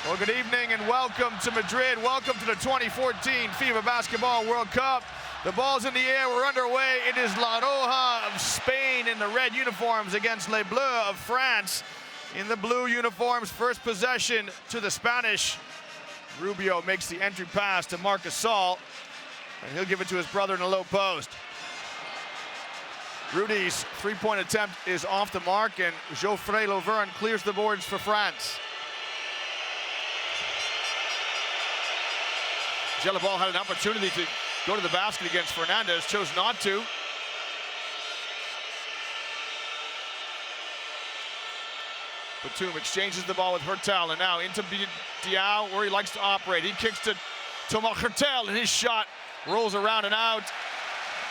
Well, good evening and welcome to Madrid. Welcome to the 2014 FIBA Basketball World Cup. The ball's in the air, we're underway. It is La Roja of Spain in the red uniforms against Les Bleus of France in the blue uniforms. First possession to the Spanish. Rubio makes the entry pass to Marc Gasol, and he'll give it to his brother in the low post. Rudy's three-point attempt is off the mark, and Geoffrey Lauvergne clears the boards for France. Gelabal had an opportunity to go to the basket against Fernandez, chose not to. Batum exchanges the ball with Hurtel, and now into Diao, where he likes to operate. He kicks to Thomas Hurtel, and his shot rolls around and out.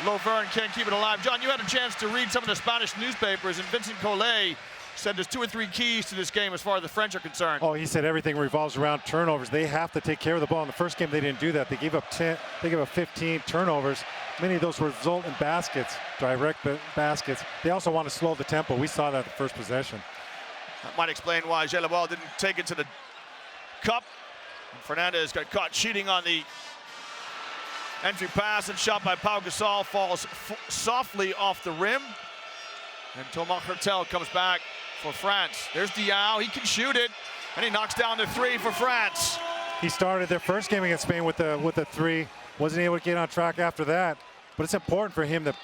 Lauvergne can't keep it alive. John, you had a chance to read some of the Spanish newspapers, and Vincent Collet said there's 2 or 3 keys to this game as far as the French are concerned. Oh, he said everything revolves around turnovers. They have to take care of the ball. In the first game, they didn't do that. They gave up 15 turnovers. Many of those result in baskets, direct baskets. They also want to slow the tempo. We saw that in the first possession. That might explain why Gelabal didn't take it to the cup. And Fernandez got caught cheating on the entry pass, and shot by Pau Gasol falls softly off the rim. And Thomas Hurtel comes back for France. There's Diao, he can shoot it, and he knocks down the 3 for France. He started their first game against Spain with a 3. Wasn't able to get on track after that. But it's important for him that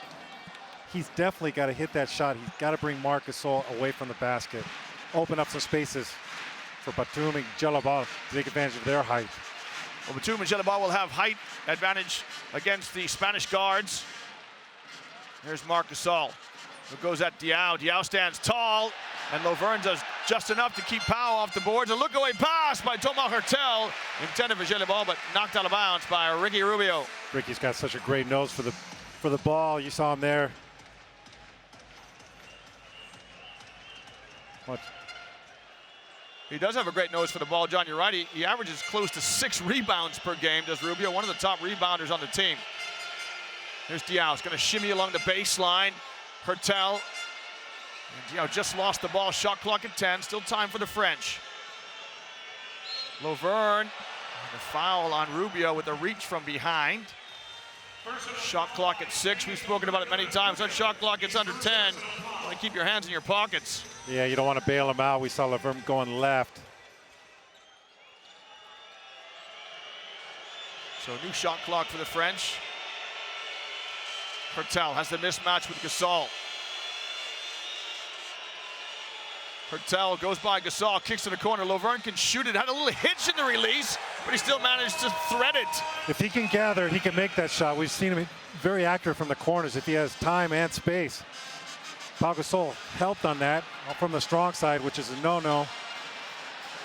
he's definitely got to hit that shot. He's got to bring Marc Gasol away from the basket. Open up some spaces for Batum and Gelabal to take advantage of their height. Well, Batum and Gelabal will have height advantage against the Spanish guards. There's Marc Gasol, who goes at Diao. Diao stands tall, and Lauvergne does just enough to keep Pau off the boards. A look-away pass by Thomas Hurtel, intended for Gelabal, but knocked out of bounds by Ricky Rubio. Ricky's got such a great nose for the ball. You saw him there. What? He does have a great nose for the ball, John. You're right. He averages close to 6 rebounds per game, does Rubio, one of the top rebounders on the team. Here's Diao. He's going to shimmy along the baseline. Hurtel. And Diao just lost the ball. Shot clock at 10. Still time for the French. Lauvergne. And a foul on Rubio with a reach from behind. Shot clock at 6. We've spoken about it many times. That shot clock gets under 10. You want to keep your hands in your pockets. Yeah, you don't want to bail him out. We saw Lauvergne going left. So new shot clock for the French. Hurtel has the mismatch with Gasol. Hurtel goes by Gasol, kicks to the corner. Lauvergne can shoot it. Had a little hitch in the release, but he still managed to thread it. If he can gather, he can make that shot. We've seen him very accurate from the corners if he has time and space. Pau Gasol helped on that from the strong side, which is a no-no.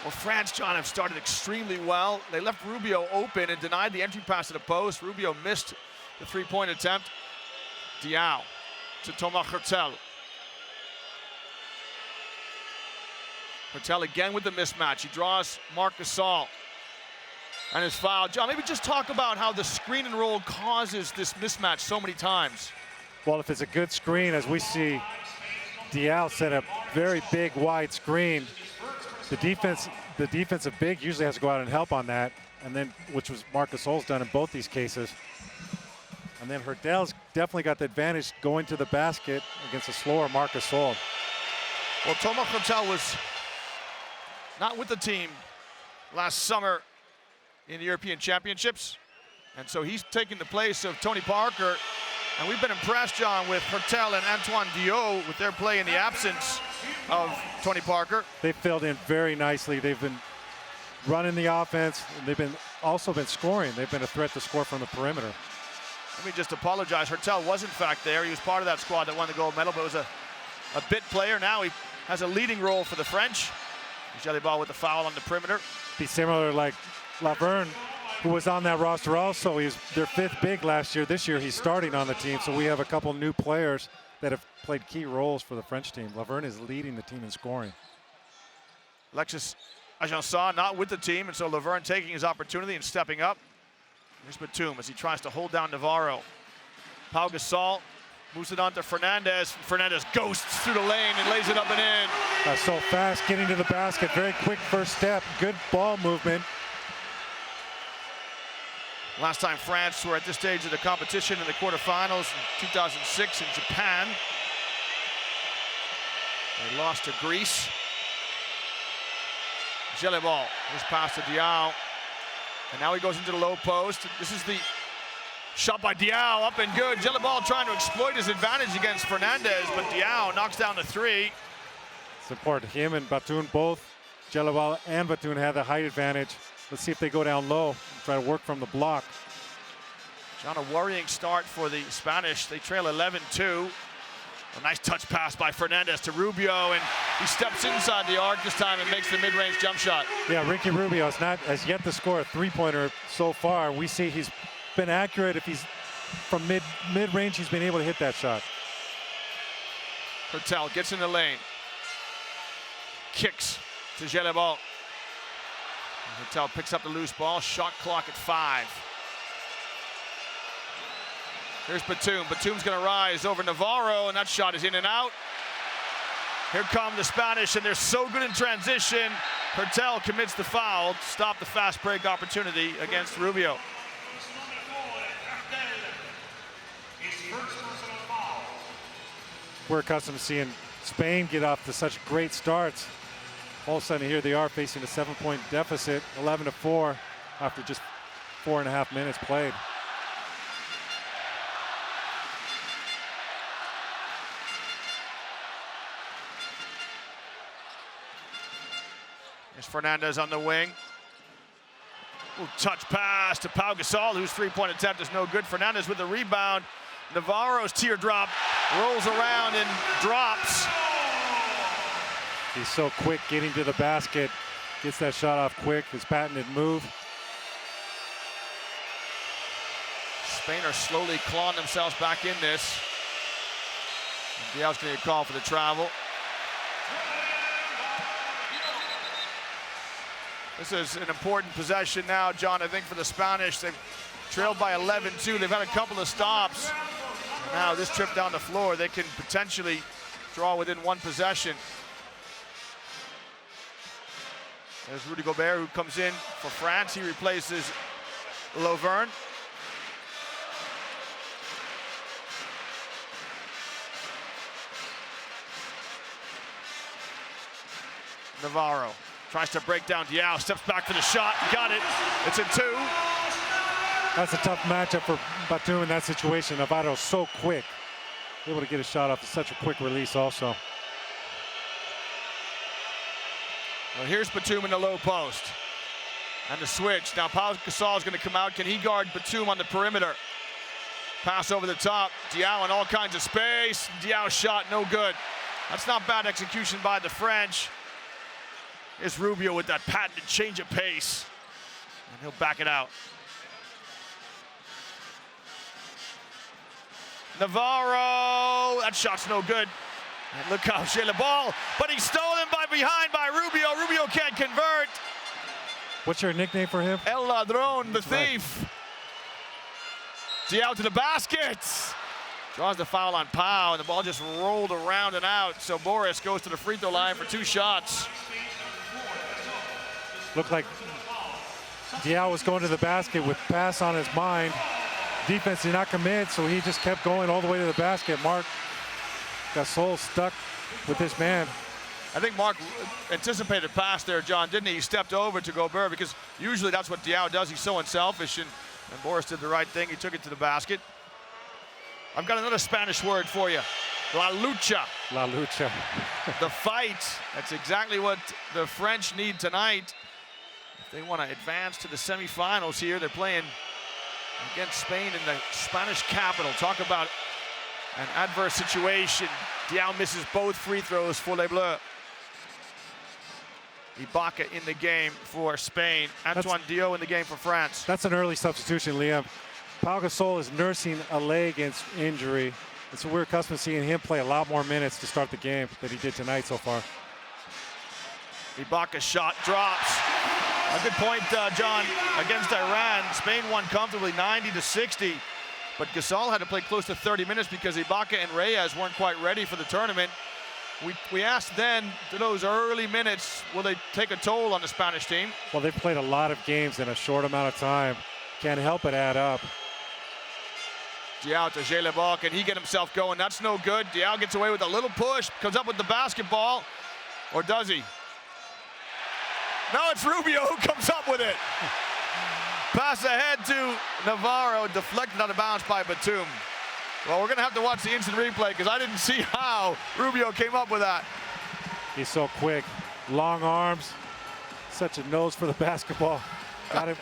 Well, France, John, have started extremely well. They left Rubio open and denied the entry pass to the post. Rubio missed the 3-point attempt. Diao to Thomas Hurtel. Hurtel again with the mismatch. He draws Marc Gasol and his foul. John, maybe just talk about how the screen and roll causes this mismatch so many times. Well, if it's a good screen, as we see Diao set a very big, wide screen, the defensive big usually has to go out and help on that, and then which was Marc Gasol's done in both these cases. And then Hurtel's definitely got the advantage going to the basket against a slower Marc Gasol. Well, Thomas Hurtel was not with the team last summer in the European Championships, and so he's taking the place of Tony Parker. And we've been impressed, John, with Hurtel and Antoine Diot with their play in the absence of Tony Parker. They filled in very nicely. They've been running the offense, and they've also been scoring. They've been a threat to score from the perimeter. Let me just apologize. Hurtel was in fact there. He was part of that squad that won the gold medal, but was a bit player. Now he has a leading role for the French. Gelabal with the foul on the perimeter. Be similar like Lauvergne, who was on that roster also. He's their 5th big last year. This year he's starting on the team, so we have a couple new players that have played key roles for the French team. Lauvergne is leading the team in scoring. Alexis Agençon not with the team, and so Lauvergne taking his opportunity and stepping up. Here's Batum as he tries to hold down Navarro. Pau Gasol Moves it on to Fernandez. Fernandez ghosts through the lane and lays it up and in. So fast getting to the basket. Very quick first step. Good ball movement. Last time France were at this stage of the competition in the quarterfinals in 2006 in Japan. They lost to Greece. Gelibol, his pass to Diao. And now he goes into the low post. This is the shot by Diao, up and good. Gelibol trying to exploit his advantage against Fernandez, but Diao knocks down the three. It's important. Him and Batoun both, Gelibol and Batoun had the height advantage. Let's see if they go down low and try to work from the block. John, a worrying start for the Spanish. They trail 11-2. A nice touch pass by Fernandez to Rubio, and he steps inside the arc this time and makes the mid-range jump shot. Yeah, Ricky Rubio has yet to score a three-pointer so far. We see he's been accurate. If he's from mid-range, he's been able to hit that shot. Hertel gets in the lane. Kicks to Gelibol. Hertel picks up the loose ball. Shot clock at 5. Here's Batum. Batum's going to rise over Navarro, and that shot is in and out. Here come the Spanish, and they're so good in transition. Hertel commits the foul to stop the fast break opportunity against Rubio. We're accustomed to seeing Spain get off to such great starts. All of a sudden, here they are facing a 7-point deficit, 11-4, after just 4.5 minutes played. There's Fernandez on the wing. Ooh, touch pass to Pau Gasol, whose three-point attempt is no good. Fernandez with the rebound. Navarro's teardrop rolls around and drops. He's so quick getting to the basket. Gets that shot off quick, his patented move. Spain are slowly clawing themselves back in this. Dial's going to get called for the travel. This is an important possession now, John, I think, for the Spanish. They've trailed by 11-2. They've had a couple of stops. Now this trip down the floor, they can potentially draw within one possession. There's Rudy Gobert, who comes in for France. He replaces Lovern. Navarro tries to break down Diao, steps back for the shot, got it. It's a 2. That's a tough matchup for Batum in that situation. Navarro's so quick, able to get a shot off such a quick release also. Well, here's Batum in the low post. And the switch. Now Pau Gasol is going to come out. Can he guard Batum on the perimeter? Pass over the top. Diao in all kinds of space. Diao's shot no good. That's not bad execution by the French. Here's Rubio with that patented change of pace. And he'll back it out. Navarro, that shot's no good. And look how Gelibol, but he's stolen by behind by Rubio. Rubio can't convert. What's your nickname for him? El Ladron, the thief. Diao to the basket. Draws the foul on Pau, and the ball just rolled around and out. So Boris goes to the free throw line for 2 shots. Looked like Diao was going to the basket with pass on his mind. Defense did not commit, so he just kept going all the way to the basket. Marc Gasol stuck with his man. I think Marc anticipated pass there, John, didn't he? He stepped over to Gobert because usually that's what Diao does. He's so unselfish, and Boris did the right thing. He took it to the basket. I've got another Spanish word for you. La lucha. La lucha. The fight. That's exactly what the French need tonight. If they want to advance to the semifinals here, they're playing against Spain in the Spanish capital. Talk about an adverse situation. Diao misses both free throws for Les Bleus. Ibaka in the game for Spain. Antoine Dio in the game for France. That's an early substitution, Liam. Pau Gasol is nursing a leg injury, and so we're accustomed to seeing him play a lot more minutes to start the game than he did tonight so far. Ibaka's shot drops. A good point, John, against Iran. Spain won comfortably 90-60. but Gasol had to play close to 30 minutes because Ibaka and Reyes weren't quite ready for the tournament. We asked then, do those early minutes, will they take a toll on the Spanish team? Well, they've played a lot of games in a short amount of time. Can't help but add up. Diaw to J-Le-Ball, can he get himself going? That's no good. Diaw gets away with a little push, comes up with the basketball, or does he? Now it's Rubio who comes up with it. Pass ahead to Navarro, deflected out of bounds by Batum. Well, we're gonna have to watch the instant replay because I didn't see how Rubio came up with that. He's so quick, long arms, such a nose for the basketball. Got him.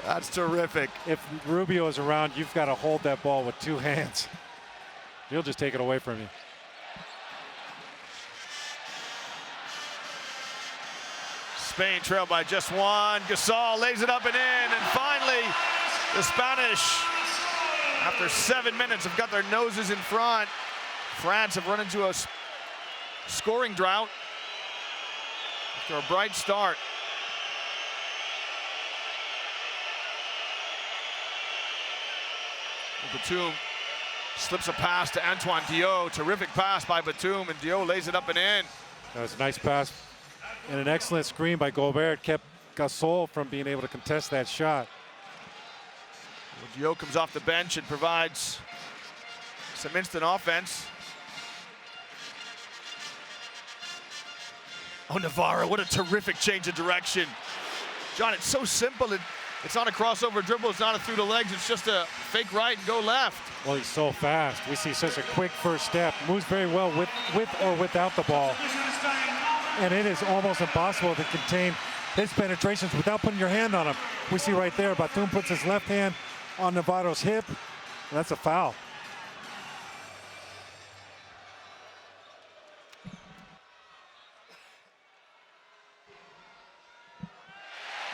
That's terrific. If Rubio is around, you've got to hold that ball with 2 hands. He'll just take it away from you. Spain trailed by just 1. Gasol lays it up and in, and finally the Spanish, after 7 minutes, have got their noses in front. France have run into a scoring drought after a bright start. Batum slips a pass to Antoine Diaw. Terrific pass by Batum, and Diaw lays it up and in. That was a nice pass and an excellent screen by Gobert. Kept Gasol from being able to contest that shot. Diaw comes off the bench and provides some instant offense. Oh, Navarro, what a terrific change of direction. John, it's so simple. It's not a crossover dribble, it's not a through the legs, it's just a fake right and go left. Well, he's so fast. We see such a quick first step. Moves very well with or without the ball. And it is almost impossible to contain his penetrations without putting your hand on him. We see right there, Batum puts his left hand on Navarro's hip, and that's a foul.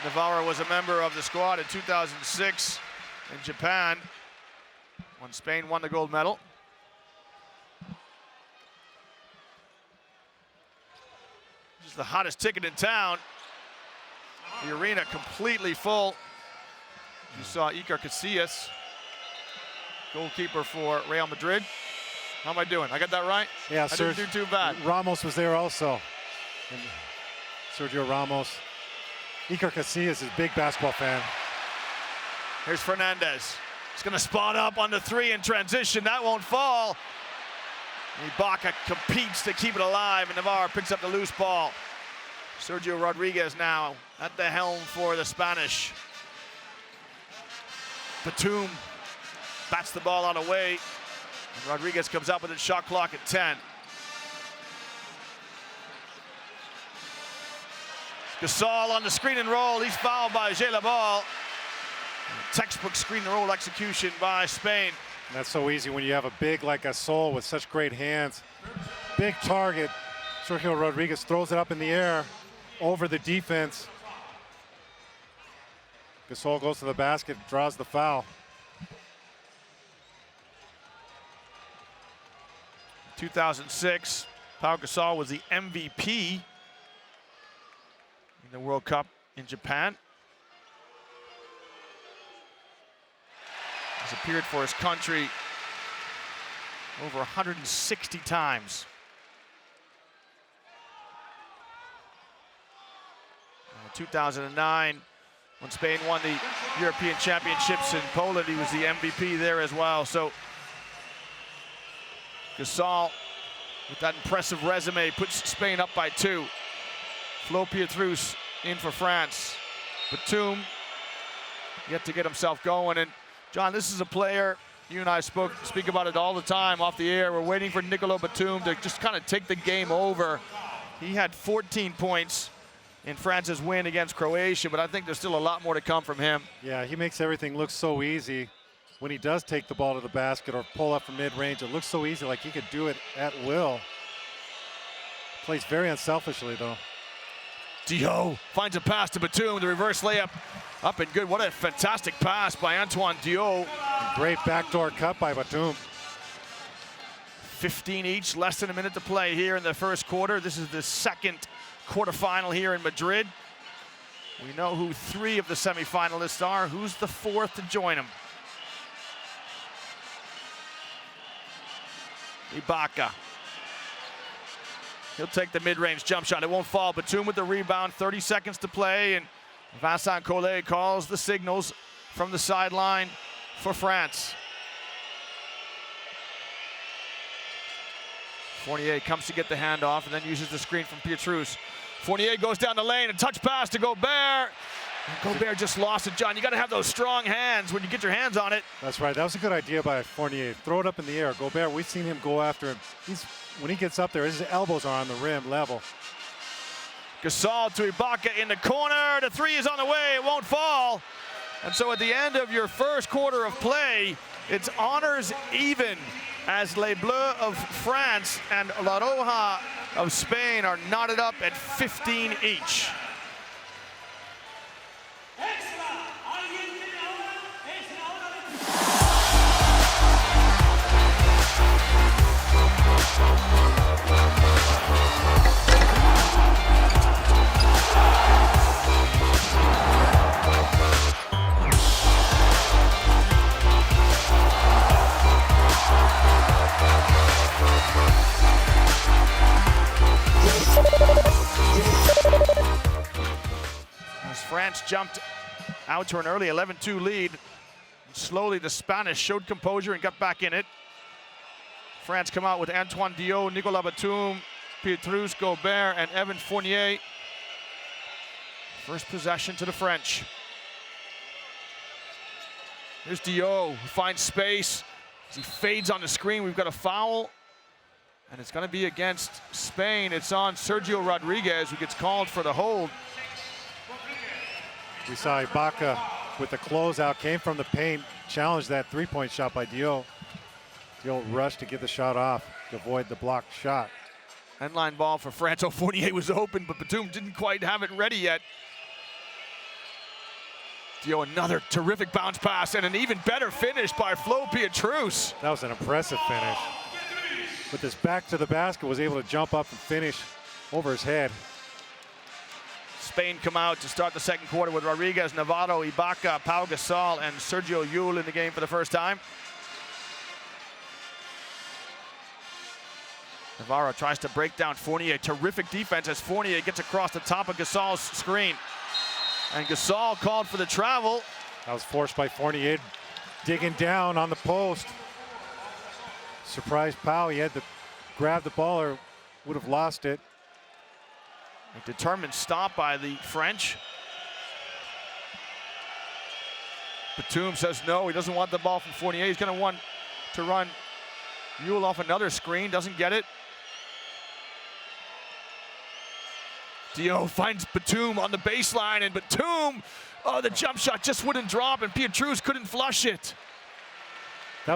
Navarro was a member of the squad in 2006 in Japan when Spain won the gold medal. This is the hottest ticket in town. The arena completely full. You saw Iker Casillas, goalkeeper for Real Madrid. How am I doing? I got that right? Yeah, I didn't do too bad. Ramos was there also. And Sergio Ramos. Iker Casillas is a big basketball fan. Here's Fernandez. He's gonna spot up on the 3 in transition. That won't fall. Ibaka competes to keep it alive, and Navarro picks up the loose ball. Sergio Rodriguez now at the helm for the Spanish. Batum bats the ball out away, and Rodriguez comes up with a shot clock at 10. Gasol on the screen and roll. He's fouled by J-Le-Ball. Textbook screen and roll execution by Spain. And that's so easy when you have a big like Gasol with such great hands. Big target. Sergio Rodriguez throws it up in the air over the defense. Gasol goes to the basket, draws the foul. 2006, Pau Gasol was the MVP in the World Cup in Japan. He's appeared for his country over 160 times. In 2009, when Spain won the European Championships in Poland, he was the MVP there as well. So Gasol, with that impressive resume, puts Spain up by 2. Flo Pietrus in for France. Batum yet to get himself going. And John, this is a player, you and I speak about it all the time off the air. We're waiting for Nicolas Batum to just kind of take the game over. He had 14 points in France's win against Croatia, but I think there's still a lot more to come from him. Yeah, he makes everything look so easy. When he does take the ball to the basket or pull up from mid-range, it looks so easy, like he could do it at will. Plays very unselfishly, though. Diaw finds a pass to Batum, the reverse layup up and good. What a fantastic pass by Antoine Diaw. Great backdoor cut by Batum. 15 each, less than a minute to play here in the first quarter. This is the second quarterfinal here in Madrid. We know who 3 of the semifinalists are. Who's the 4th to join them? Ibaka. He'll take the mid-range jump shot. It won't fall. Batum with the rebound. 30 seconds to play, and Vincent Collet calls the signals from the sideline for France. Fournier comes to get the handoff and then uses the screen from Pietrus. Fournier goes down the lane, a touch pass to Gobert. And Gobert just lost it, John. You got to have those strong hands when you get your hands on it. That's right. That was a good idea by Fournier. Throw it up in the air. Gobert, we've seen him go after him. When he gets up there, his elbows are on the rim level. Gasol to Ibaka in the corner. The three is on the way. It won't fall. And so at the end of your first quarter of play, it's honors even as Les Bleus of France and La Roja of Spain are knotted up at 15 each. France jumped out to an early 11-2 lead. Slowly, the Spanish showed composure and got back in it. France come out with Antoine Diot, Nicolas Batum, Pietrus, Gobert, and Evan Fournier. First possession to the French. Here's Diot, who finds space. As he fades on the screen, we've got a foul. And it's going to be against Spain. It's on Sergio Rodriguez, who gets called for the hold. We saw Ibaka with the closeout, came from the paint, challenged that three-point shot by Diot. Diot rushed to get the shot off to avoid the blocked shot. End-line ball for France. Oh, Fournier was open, but Batum didn't quite have it ready yet. Diot, another terrific bounce pass and an even better finish by Flo Pietrus. That was an impressive finish. With his back to the basket, was able to jump up and finish over his head. Spain come out to start the second quarter with Rodriguez, Navarro, Ibaka, Pau Gasol, and Sergio Llull in the game for the first time. Navarro tries to break down Fournier. Terrific defense as Fournier gets across the top of Gasol's screen. And Gasol called for the travel. That was forced by Fournier, digging down on the post. Surprised Pau, he had to grab the ball or would have lost it. A determined stop by the French. Batum says no, he doesn't want the ball from Fournier. He's going to want to run Llull off another screen, doesn't get it. Diot finds Batum on the baseline, and Batum, oh, the jump shot just wouldn't drop, and Pietrus couldn't flush it.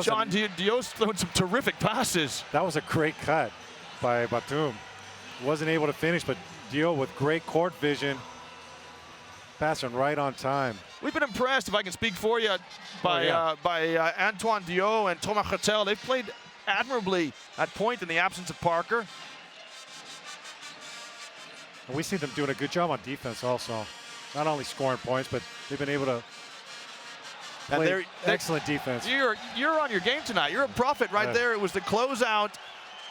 John, Diot's throwing some terrific passes. That was a great cut by Batum. Wasn't able to finish, but Diot with great court vision, passing right on time. We've been impressed, if I can speak for you, by Antoine Diot and Thomas Hertel. They've played admirably at point in the absence of Parker. And we see them doing a good job on defense also. Not only scoring points, but they've been able to play excellent defense. You're on your game tonight. You're a prophet right there. It was the closeout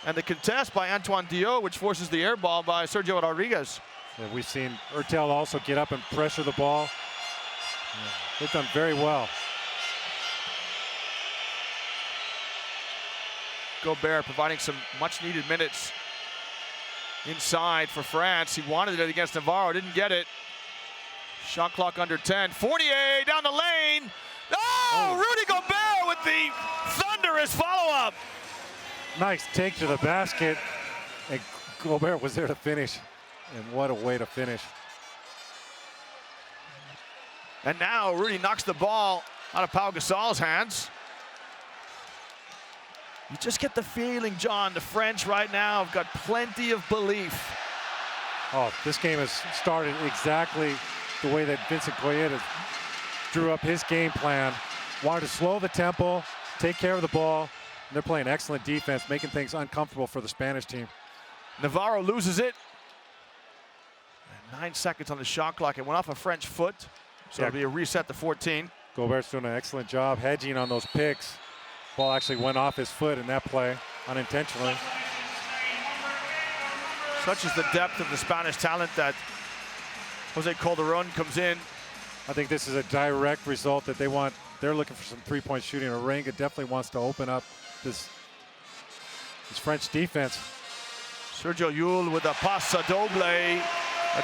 and the contest by Antoine Diot, which forces the air ball by Sergio Rodriguez. Yeah, we've seen Hertel also get up and pressure the ball. Yeah, they've done very well. Gobert providing some much-needed minutes inside for France. He wanted it against Navarro, didn't get it. Shot clock under 10. Fournier down the lane. Oh, Rudy Gobert with the thunderous follow-up. Nice take to the basket, and Gobert was there to finish. And what a way to finish. And now Rudy knocks the ball out of Pau Gasol's hands. You just get the feeling, John, the French right now have got plenty of belief. Oh, this game has started exactly the way that Vincent Collet drew up his game plan. Wanted to slow the tempo, take care of the ball. And they're playing excellent defense, making things uncomfortable for the Spanish team. Navarro loses it. And 9 seconds on the shot clock. It went off a French foot, so it'll be a reset to 14. Gobert's doing an excellent job hedging on those picks. Ball actually went off his foot in that play. unintentionally. Such is the depth of the Spanish talent that Jose Calderon comes in. I think this is a direct result that they're looking for some three-point shooting. Orenga definitely wants to open up this French defense. Sergio Llull with a passa doble, a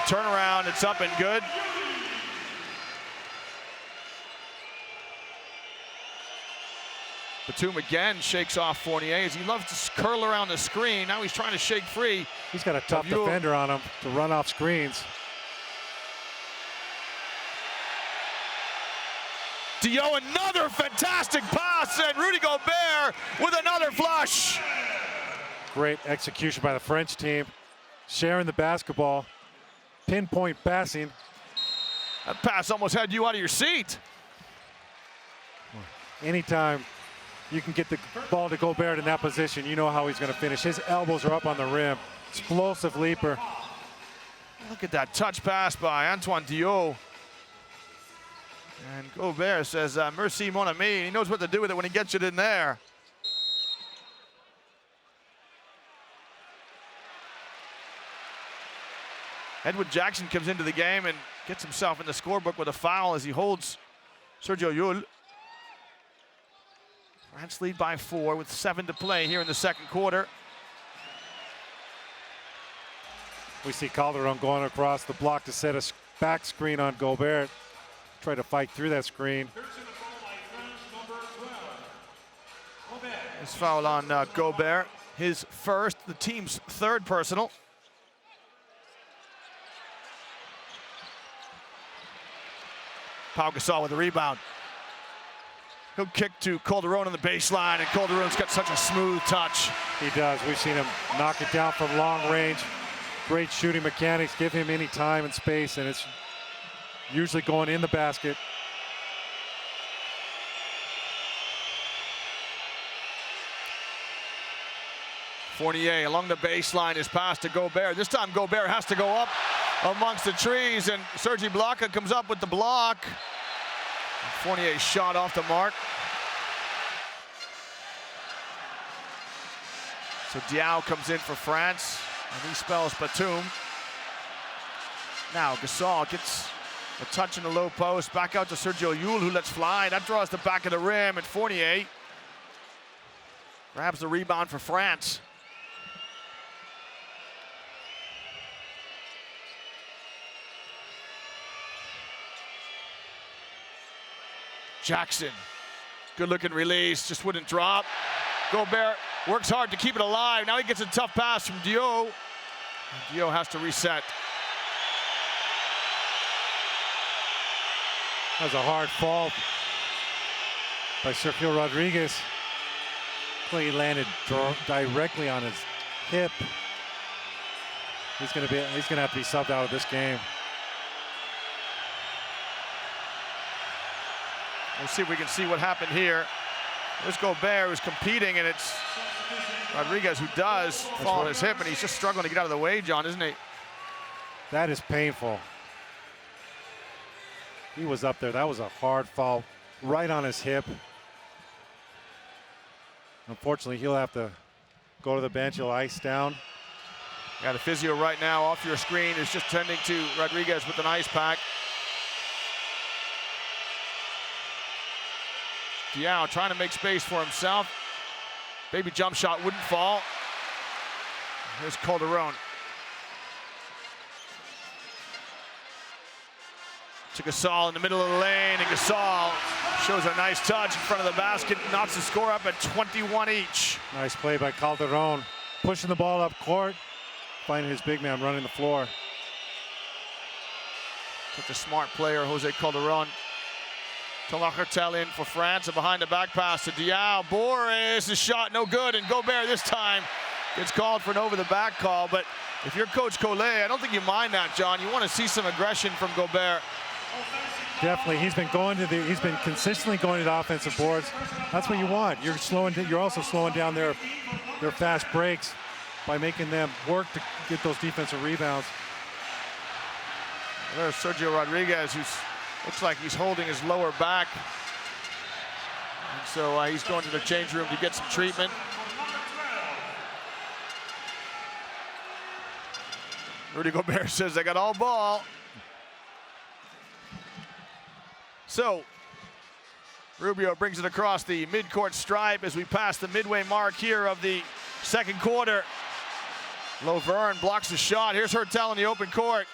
turnaround, it's up and good. Batum again shakes off Fournier as he loves to curl around the screen. Now he's trying to shake free. He's got a tough defender on him to run off screens. Dio, another fantastic pass, and Rudy Gobert with another flush. Great execution by the French team. Sharing the basketball, pinpoint passing. That pass almost had you out of your seat. Anytime you can get the ball to Gobert in that position, you know how he's going to finish. His elbows are up on the rim. Explosive leaper. Look at that touch pass by Antoine Dio. And Gobert says, merci mon ami. He knows what to do with it when he gets it in there. Edward Jackson comes into the game and gets himself in the scorebook with a foul as he holds Sergio Llull. France lead by 4 with 7 to play here in the second quarter. We see Calderon going across the block to set a back screen on Gobert. Try to fight through that screen. This foul on Gobert, his first, the team's third personal. Pau Gasol with the rebound. He'll kick to Calderon on the baseline, and Calderon's got such a smooth touch. He does. We've seen him knock it down from long range. Great shooting mechanics. Give him any time and space, and it's usually going in the basket. Fournier along the baseline is passed to Gobert. This time Gobert has to go up amongst the trees, and Serge Ibaka comes up with the block. Fournier's shot off the mark. So Diaw comes in for France, and he spells Batum. Now Gasol gets a touch in the low post, back out to Sergio Llull, who lets fly. That draws the back of the rim, and Fournier grabs the rebound for France. Jackson, good looking release, just wouldn't drop. Gobert works hard to keep it alive. Now he gets a tough pass from Dio. Dio has to reset. That was a hard fall by Sergio Rodriguez. He landed directly on his hip. He's gonna have to be subbed out of this game. We'll see if we can see what happened here. There's Gobert who's competing, and it's Rodriguez who does fall on his hip, and he's just struggling to get out of the way, John, isn't he? That is painful. He was up there. That was a hard fall right on his hip. Unfortunately, he'll have to go to the bench. He'll ice down. Got a physio right now off your screen is just tending to Rodriguez with an ice pack. Diaw trying to make space for himself. Baby jump shot wouldn't fall. Here's Calderon. To Gasol in the middle of the lane, and Gasol shows a nice touch in front of the basket, knocks the score up at 21 each. Nice play by Calderon, pushing the ball up court, finding his big man running the floor. Such a smart player, Jose Calderon. Thomas Hurtel in for France, and behind the back pass to Diaw. Boris, his shot no good, and Gobert this time gets called for an over-the-back call. But if you're Coach Collet, I don't think you mind that, John. You want to see some aggression from Gobert. Definitely, he's been consistently going to the offensive boards. That's what you want. You're also slowing down their fast breaks by making them work to get those defensive rebounds. There's Sergio Rodriguez, who looks like he's holding his lower back. And so he's going to the change room to get some treatment. Rudy Gobert says, I got all ball. So, Rubio brings it across the midcourt stripe as we pass the midway mark here of the second quarter. Lovern blocks the shot. Here's Hertel in the open court.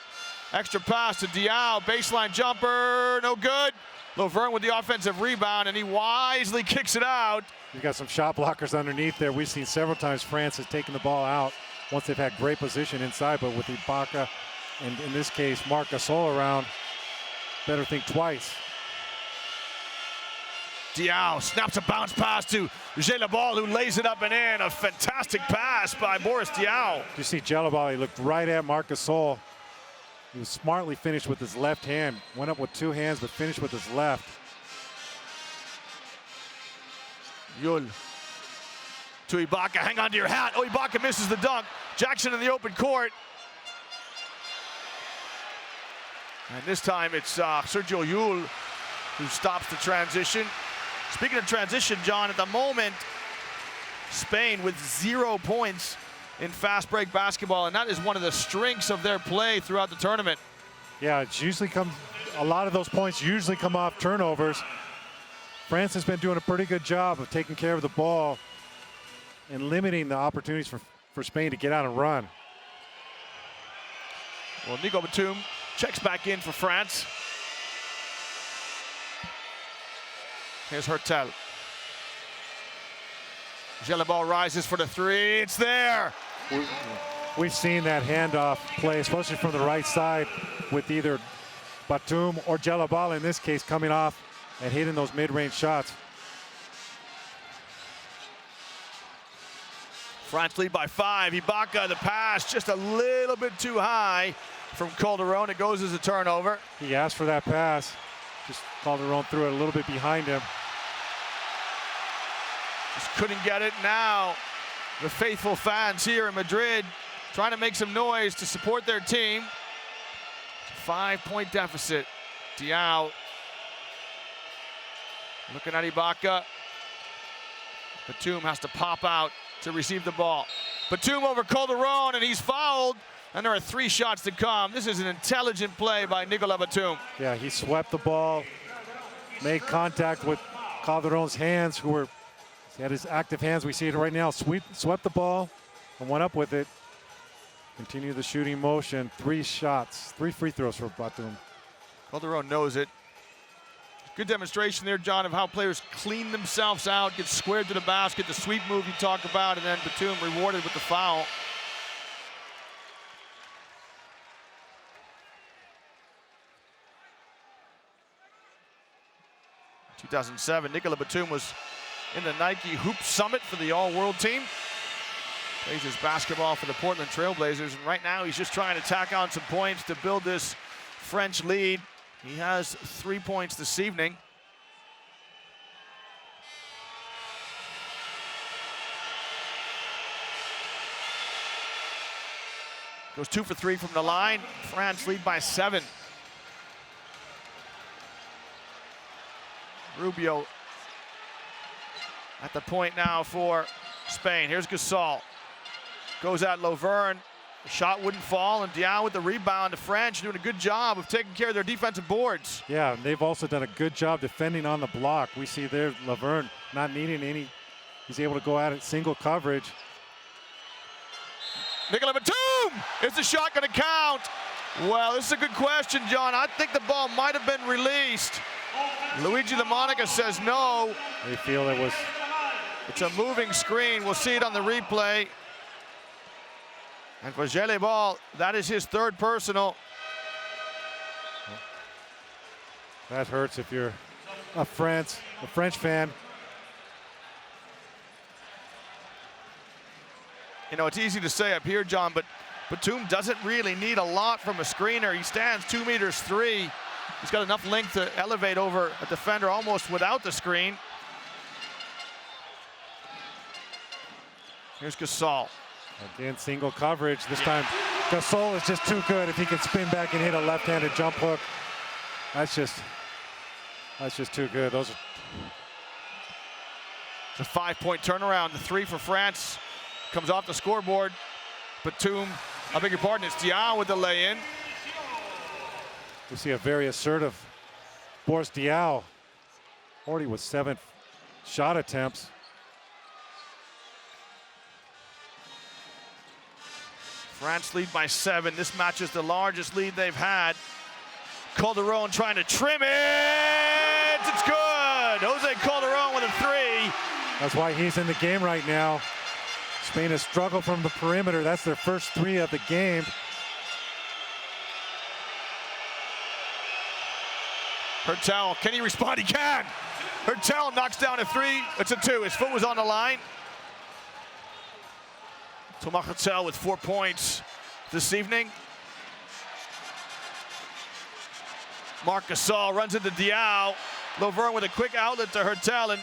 Extra pass to Diaw. Baseline jumper, no good. Lovern with the offensive rebound, and he wisely kicks it out. You've got some shot blockers underneath there. We've seen several times France has taken the ball out once they've had great position inside, but with Ibaka, and in this case, Marc Gasol around, better think twice. Diaw snaps a bounce pass to Gelabal, who lays it up and in. A fantastic pass by Boris Diaw. You see Gelabal, he looked right at Marc Gasol. He was smartly finished with his left hand. Went up with two hands, but finished with his left. Yul to Ibaka, hang on to your hat. Oh, Ibaka misses the dunk. Jackson in the open court. And this time it's Sergio Yul who stops the transition. Speaking of transition, John, at the moment, Spain with 0 points in fast break basketball, and that is one of the strengths of their play throughout the tournament. Yeah, it's usually a lot of those points usually come off turnovers. France has been doing a pretty good job of taking care of the ball and limiting the opportunities for Spain to get out and run. Well, Nico Batum checks back in for France. Here's Hertel. Gelabal rises for the three. It's there. We've seen that handoff play, especially from the right side, with either Batum or Gelabal in this case coming off and hitting those mid-range shots. France lead by 5. Ibaka, the pass just a little bit too high from Calderon. It goes as a turnover. He asked for that pass. Just Calderon threw it a little bit behind him. Just couldn't get it. Now the faithful fans here in Madrid trying to make some noise to support their team. 5-point deficit. Diaw looking at Ibaka. Batum has to pop out to receive the ball. Batum over Calderon, and he's fouled, and there are 3 shots to come. This is an intelligent play by Nicolas Batum. Yeah, he swept the ball, made contact with Calderon's hands, he had his active hands. We see it right now. Swept the ball and went up with it. Continue the shooting motion. 3 shots, 3 free throws for Batum. Calderon knows it. Good demonstration there, John, of how players clean themselves out, get squared to the basket, the sweep move you talk about, and then Batum rewarded with the foul. In 2007, Nicolas Batum was in the Nike Hoop Summit for the All-World team. Plays his basketball for the Portland Trailblazers, and right now he's just trying to tack on some points to build this French lead. He has 3 points this evening. Goes 2 for 3 from the line. France lead by 7. Rubio at the point now for Spain. Here's Gasol. Goes at Lovern. The shot wouldn't fall, and Diaw with the rebound. The French doing a good job of taking care of their defensive boards. Yeah, and they've also done a good job defending on the block. We see there Lovern not needing any. He's able to go at it single coverage. Nicolas Batum! Is the shot going to count? Well, this is a good question, John. I think the ball might have been released. Luigi LaMonica says no. They feel it's a moving screen. We'll see it on the replay. And for Gelabal, that is his 3rd personal. That hurts if you're a French fan. You know, it's easy to say up here, John, but Batum doesn't really need a lot from a screener. He stands 2 meters 3. He's got enough length to elevate over a defender almost without the screen. Here's Gasol. Again, single coverage. This time, Gasol is just too good. If he can spin back and hit a left-handed jump hook, that's just too good. It's a 5-point turnaround. The 3 for France comes off the scoreboard. Batum I beg your pardon, it's Diaw with the lay-in. We see a very assertive Boris Diaw, already with 7 shot attempts. France lead by 7. This match is the largest lead they've had. Calderon trying to trim it. It's good. Jose Calderon with a 3. That's why he's in the game right now. Spain has struggled from the perimeter. That's their first 3 of the game. Hertel, can he respond? He can. Hertel knocks down a 3. It's a 2. His foot was on the line. Thomas Hertel with 4 points this evening. Marc Gasol runs into Diaw. Lovern with a quick outlet to Hertel, and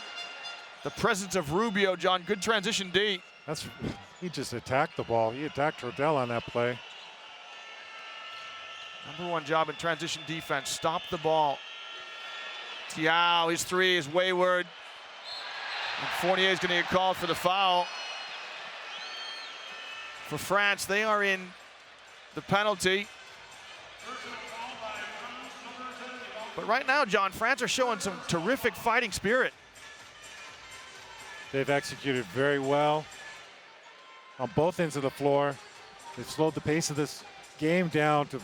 the presence of Rubio, John. Good transition D. He just attacked the ball. He attacked Hertel on that play. #1 job in transition defense. Stop the ball. Diaw, his 3 is wayward. And Fournier is going to get called for the foul. For France, they are in the penalty. But right now, John, France are showing some terrific fighting spirit. They've executed very well on both ends of the floor. They've slowed the pace of this game down to.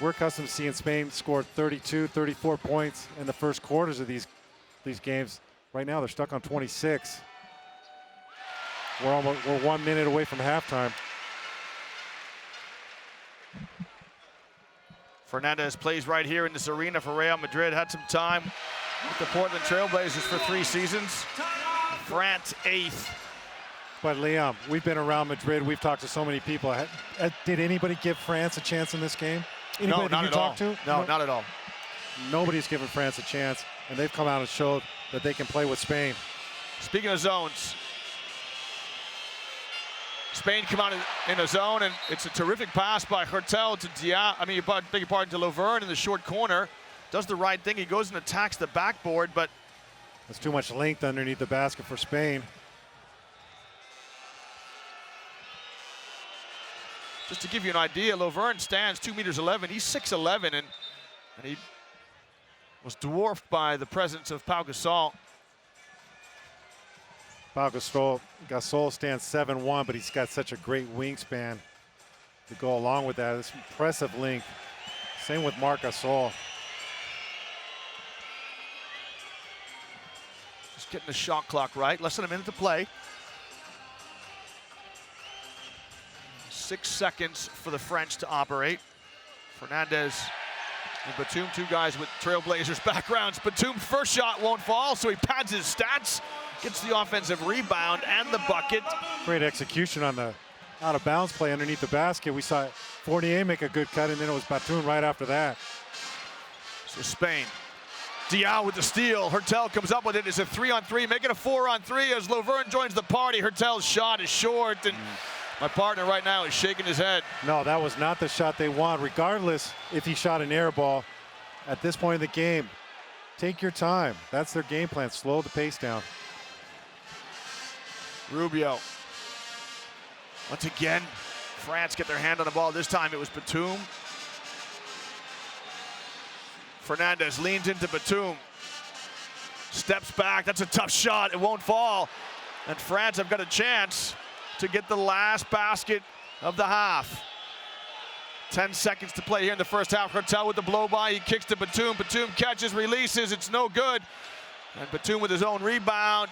We're accustomed to seeing Spain score 32, 34 points in the first quarters of these games. Right now, they're stuck on 26. We're 1 minute away from halftime. Fernandez plays right here in this arena for Real Madrid. Had some time with the Portland Trailblazers for 3 seasons. France 8th. But Liam, we've been around Madrid. We've talked to so many people. Did anybody give France a chance in this game? Anybody No, not at all. No, not at all. Nobody's given France a chance, and they've come out and showed that they can play with Spain. Speaking of zones, Spain come out in a zone, and it's a terrific pass by Hertel to Diaw. I mean, beg your pardon, to Lovern in the short corner. Does the right thing. He goes and attacks the backboard, but there's too much length underneath the basket for Spain. Just to give you an idea, Lovern stands 2'11". He's 6'11", and he was dwarfed by the presence of Pau Gasol. Pau Gasol stands 7'1", but he's got such a great wingspan to go along with that. It's impressive length. Same with Marc Gasol. Just getting the shot clock right. Less than a minute to play. 6 seconds for the French to operate. Fernandez and Batum, 2 guys with Trailblazers backgrounds. Batum's first shot won't fall, so he pads his stats. Gets the offensive rebound and the bucket. Great execution on the out-of-bounds play underneath the basket. We saw Fournier make a good cut, and then it was Batum right after that. So Spain. Diaw with the steal. Hertel comes up with it. It's a 3-on-3, make it a 4-on-3 as Lovern joins the party. Hertel's shot is short, and my partner right now is shaking his head. No, that was not the shot they want, regardless if he shot an air ball. At this point in the game, take your time. That's their game plan. Slow the pace down. Rubio. Once again, France get their hand on the ball. This time it was Batum. Fernandez leans into Batum. Steps back. That's a tough shot. It won't fall. And France have got a chance to get the last basket of the half. 10 seconds to play here in the first half. Hertel with the blow by. He kicks to Batum. Batum catches, releases. It's no good. And Batum with his own rebound.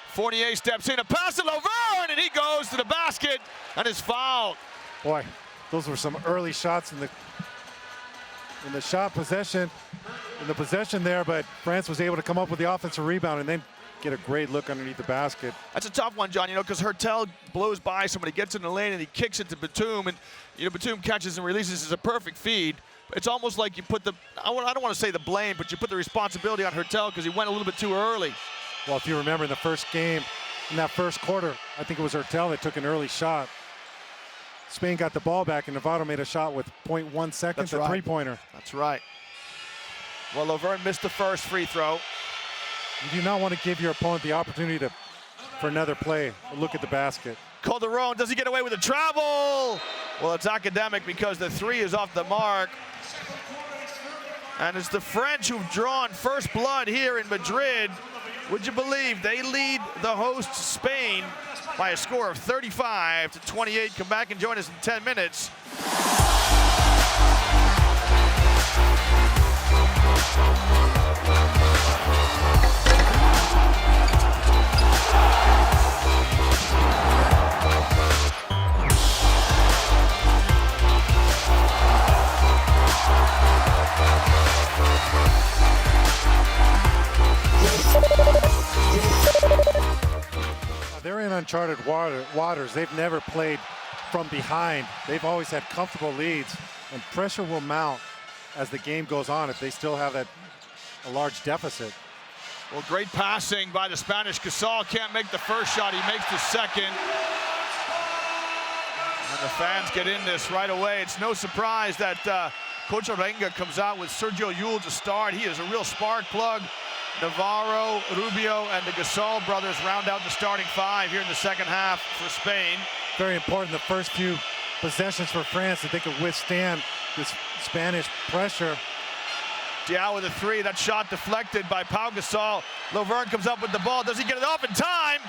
Fournier steps in, a pass to Lovern, and he goes to the basket and is fouled. Boy, those were some early shots in the shot possession, in the possession there, but France was able to come up with the offensive rebound and then get a great look underneath the basket. That's a tough one, John, because Hertel blows by somebody, gets in the lane, and he kicks it to Batum, and Batum catches and releases. It's a perfect feed. It's almost like you put I don't want to say the blame, but you put the responsibility on Hertel because he went a little bit too early. Well, if you remember in the first game, in that first quarter, I think it was Hertel that took an early shot. Spain got the ball back, and Novato made a shot with 0.1 seconds, a three-pointer. That's right. Well, Lovern missed the first free throw. You do not want to give your opponent the opportunity for another play, a look at the basket. Calderon, does he get away with a travel? Well, it's academic because the three is off the mark. And it's the French who've drawn first blood here in Madrid. Would you believe they lead the hosts Spain by a score of 35-28. Come back and join us in 10 minutes. They're in uncharted waters. They've never played from behind. They've always had comfortable leads, and pressure will mount as the game goes on if they still have a large deficit. Well, great passing by the Spanish. Gasol can't make the first shot. He makes the second. And the fans get in this right away. It's no surprise that Coach Orenga comes out with Sergio Llull to start. He is a real spark plug. Navarro, Rubio, and the Gasol brothers round out the starting five here in the second half for Spain. Very important the first few possessions for France that they could withstand this Spanish pressure. Diao with a three. That shot deflected by Pau Gasol. Lovern comes up with the ball. Does he get it off in time?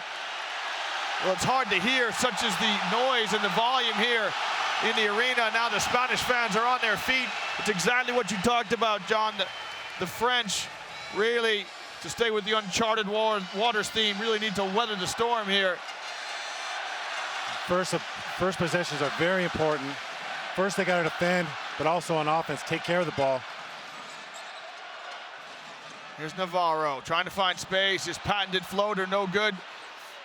Well, it's hard to hear, such as the noise and the volume here in the arena. Now the Spanish fans are on their feet. It's exactly what you talked about, John. The French really, to stay with the uncharted waters theme, really need to weather the storm here. First possessions are very important. First, they got to defend, but also on offense, take care of the ball. Here's Navarro trying to find space. His patented floater, no good.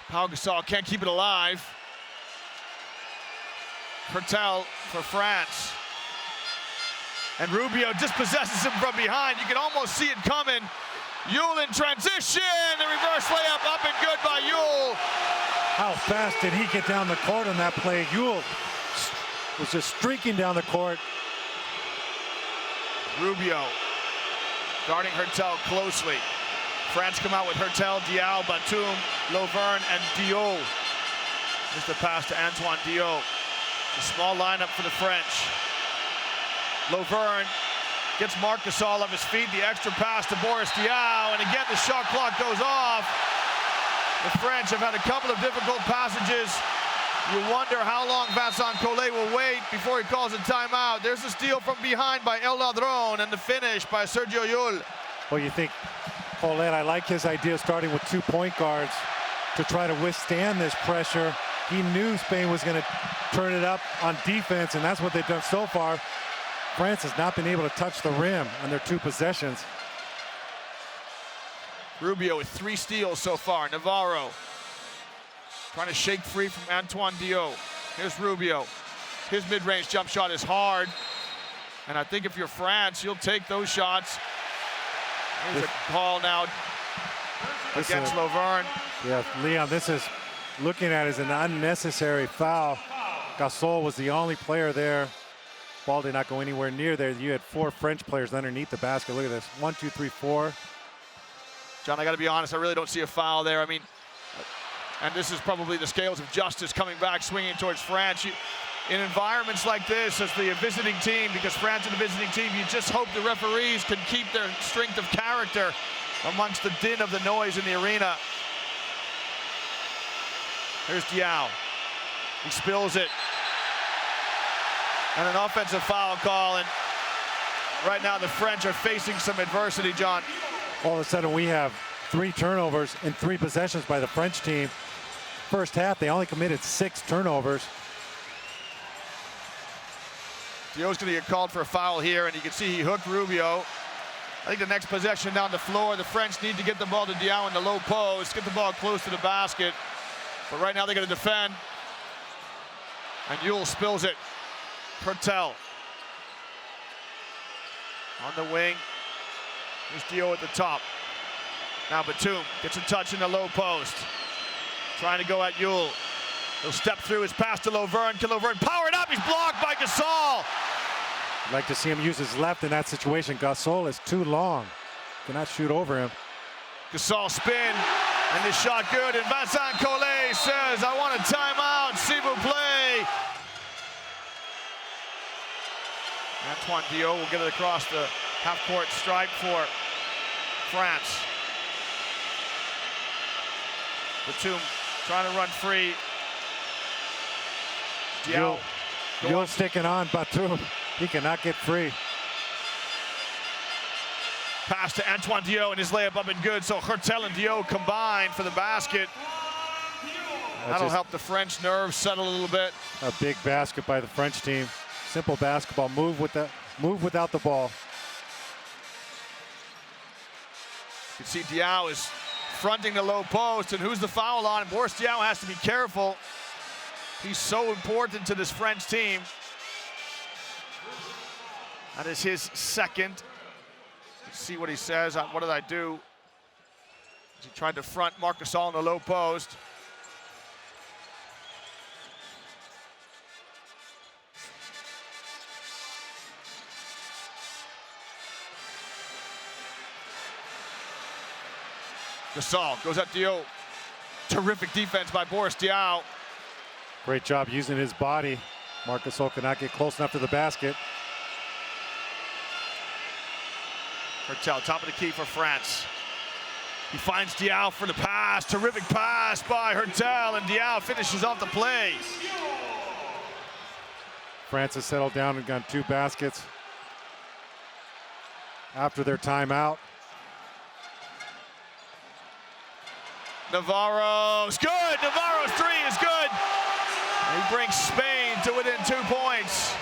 Pau Gasol can't keep it alive. Hertel for France. And Rubio dispossesses him from behind. You can almost see it coming. Llull in transition. The reverse layup up and good by Llull. How fast did he get down the court on that play? Llull was just streaking down the court. Rubio guarding Hertel closely. France come out with Hertel, Diao, Batum, Lovern, and Diot. Here's the pass to Antoine Diot. A small lineup for the French. Lovern gets Marc Gasol off his feet. The extra pass to Boris Diaw, and again the shot clock goes off. The French have had a couple of difficult passages. You wonder how long Vincent Collet will wait before he calls a timeout. There's a steal from behind by El Ladron, and the finish by Sergio Llull. Well, you think Collet, I like his idea of starting with 2 point guards to try to withstand this pressure. He knew Spain was going to turn it up on defense, and that's what they've done so far. France has not been able to touch the rim on their 2 possessions. Rubio with 3 steals so far. Navarro trying to shake free from Antoine Diot. Here's Rubio. His mid-range jump shot is hard. And I think if you're France, you'll take those shots. There's a call now against Lovern. Yeah, Leon, this is looking at as an unnecessary foul. Gasol was the only player there. Ball did not go anywhere near there. You had 4 French players underneath the basket. Look at this, 1, 2, 3, 4. John, I got to be honest, I really don't see a foul there. I mean, and this is probably the scales of justice coming back, swinging towards France. In environments like this, as the visiting team, because France is the visiting team, you just hope the referees can keep their strength of character amongst the din of the noise in the arena. Here's Diao. He spills it. And an offensive foul call, and right now the French are facing some adversity, John. All of a sudden we have 3 turnovers in 3 possessions by the French team. First half, they only committed 6 turnovers. Diot's going to get called for a foul here, and you can see he hooked Rubio. I think the next possession down the floor, the French need to get the ball to Diao in the low post, get the ball close to the basket. But right now they're going to defend. And Llull spills it. Hertel on the wing. Here's Diot at the top. Now Batum gets a touch in the low post. Trying to go at Llull. He'll step through his pass to Lovern. Can Lovern power it up? He's blocked by Gasol. I'd like to see him use his left in that situation. Gasol is too long. Cannot shoot over him. Gasol spin, and this shot good. And Vincent Collet says, I want a timeout. s'il vous plaît. Antoine Diot will get it across the half-court stripe for France. Batum trying to run free. Diao. Diot sticking on Batum. He cannot get free. Pass to Antoine Diot, and his layup up and good. So Hertel and Diot combined for the basket. That'll help the French nerves settle a little bit. A big basket by the French team. Simple basketball. Move without the ball. You can see Diao is fronting the low post, and who's the foul on? Boris Diao has to be careful. He's so important to this French team. That is his second. Let's see what he says on what did I do. He tried to front Marc Gasol in the low post. Gasol goes at Diot. Terrific defense by Boris Diaw. Great job using his body. Marc Gasol cannot get close enough to the basket. Hertel, top of the key for France. He finds Diaw for the pass. Terrific pass by Hertel, and Diaw finishes off the play. France has settled down and got 2 baskets after their timeout. Navarro's good. Navarro's 3 is good. And he brings Spain to within 2 points.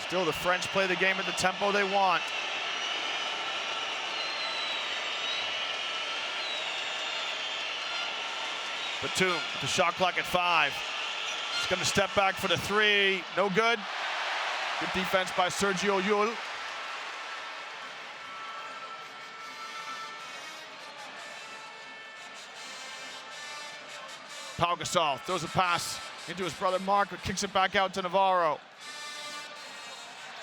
Still, the French play the game at the tempo they want. Batum, the shot clock at 5. He's going to step back for the 3. No good. Good defense by Sergio Llull. Pau Gasol throws a pass into his brother Marc, but kicks it back out to Navarro.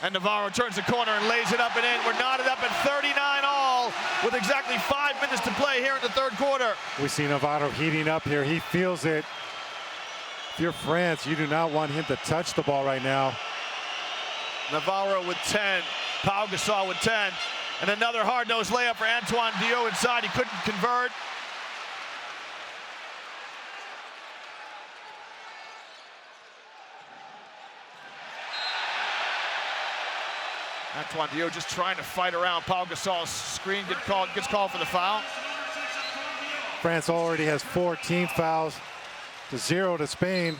And Navarro turns the corner and lays it up and in. We're knotted up at 39 all with exactly 5 minutes to play here in the 3rd quarter. We see Navarro heating up here. He feels it. If you're France, you do not want him to touch the ball right now. Navarro with 10, Pau Gasol with 10, and another hard-nosed layup for Antoine Diot inside. He couldn't convert. Antoine Diot just trying to fight around Pau Gasol's screen, gets called for the foul. France already has 14 fouls to 0 to Spain.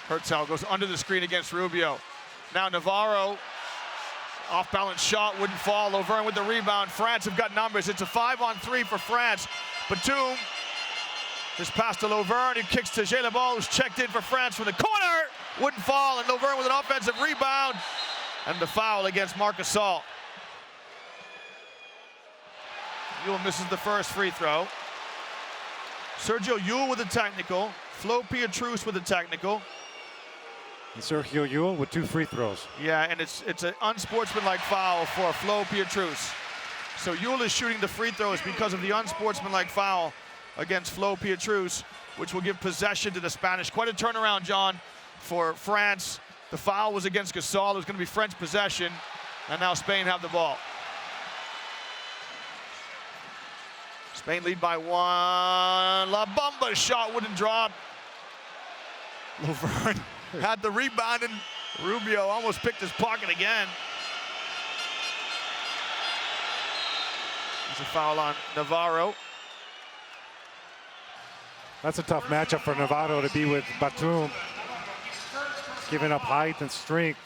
Hertel goes under the screen against Rubio. Now Navarro, off-balance shot, wouldn't fall. Lovern with the rebound. France have got numbers. It's a 5-on-3 for France. Batum just passed to Lovern, who kicks to Jay Lebal, who's checked in for France from the corner. Wouldn't fall, and Lovern with an offensive rebound. And the foul against Marc Gasol. Llull misses the first free throw. Sergio Llull with a technical. Flo Pietrus with a technical. And Sergio Llull with 2 free throws. Yeah, and it's an unsportsmanlike foul for Flo Pietrus. So Llull is shooting the free throws because of the unsportsmanlike foul against Flo Pietrus, which will give possession to the Spanish. Quite a turnaround, John, for France. The foul was against Gasol. It was going to be French possession, and now Spain have the ball. Spain lead by 1. La Bamba shot wouldn't drop. Lovern had the rebound, and Rubio almost picked his pocket again. There's a foul on Navarro. That's a tough matchup for Navarro to be with Batum. Giving up height and strength.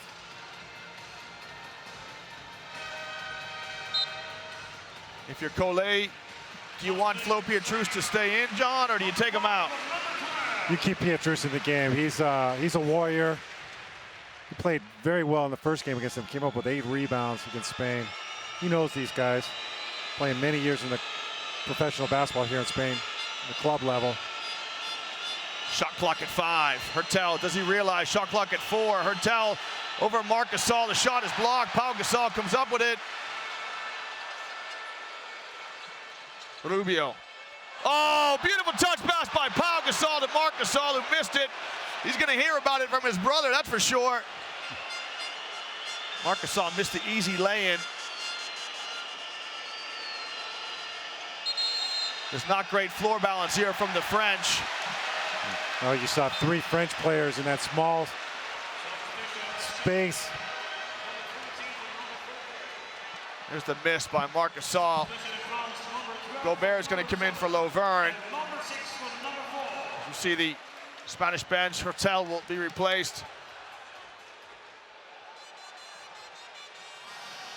If you're Collet, Do you want Flo Pietrus to stay in, John, or do you take him out? You keep Pietrus in the game. He's a warrior. He played very well in the first game against them. Came up with 8 rebounds against Spain. He knows these guys. Playing many years in the professional basketball here in Spain, the club level. Shot clock at 5. Hertel, does he realize? Shot clock at 4. Hertel over Marc Gasol. The shot is blocked. Pau Gasol comes up with it. Rubio. Oh, beautiful touch pass by Pau Gasol to Marc Gasol, who missed it. He's going to hear about it from his brother, that's for sure. Marc Gasol missed the easy lay-in. There's not great floor balance here from the French. Oh, you saw 3 French players in that small space. There's the miss by Marc Gasol. Gobert is going to come in for Lovern. You see the Spanish bench. Hertel will be replaced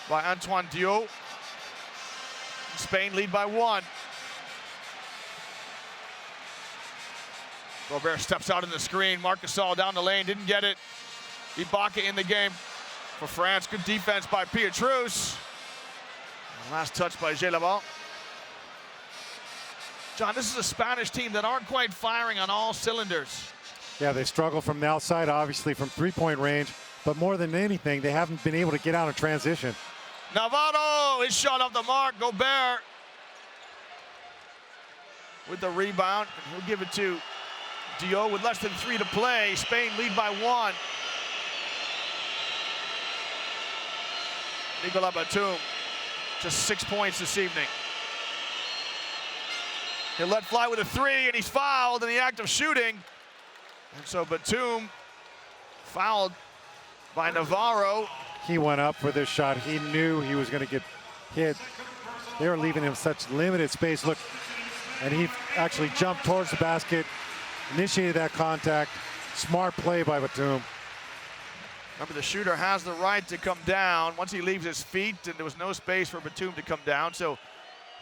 by Antoine Diop. Spain lead by 1. Gobert steps out in the screen. Marc Gasol down the lane, didn't get it. Ibaka in the game for France. Good defense by Pietrus. Last touch by Gelabal. John, this is a Spanish team that aren't quite firing on all cylinders. Yeah, they struggle from the outside, obviously from 3-point range, but more than anything, they haven't been able to get out of transition. Navarro, his shot off the mark. Gobert with the rebound, and he'll give it to Diop with less than 3 to play. Spain lead by 1. Nicolas Batum, just 6 points this evening. He'll let fly with a 3, and he's fouled in the act of shooting. And so Batum fouled by Navarro. He went up for this shot. He knew he was going to get hit. They were leaving him such limited space. Look, and he actually jumped towards the basket, initiated that contact. Smart play by Batum. Remember, the shooter has the right to come down once he leaves his feet, and there was no space for Batum to come down. So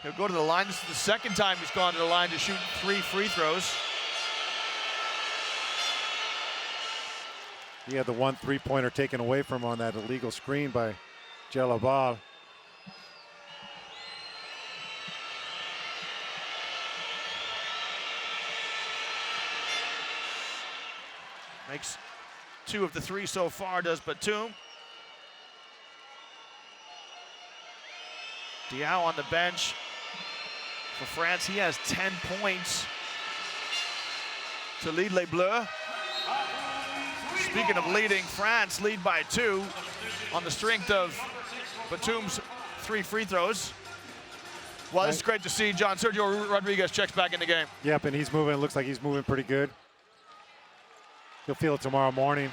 he'll go to the line. This is the second time he's gone to the line to shoot 3 free throws. He had the 1 3-pointer taken away from him on that illegal screen by Gelabal. Makes 2 of the 3 so far, does Batum. Diao on the bench for France. He has 10 points to lead Les Bleus. Speaking of leading, France lead by 2 on the strength of Batum's 3 free throws. Well, this is great to see. John, Sergio Rodriguez checks back in the game. Yep, and he's moving. It looks like he's moving pretty good. He'll feel it tomorrow morning.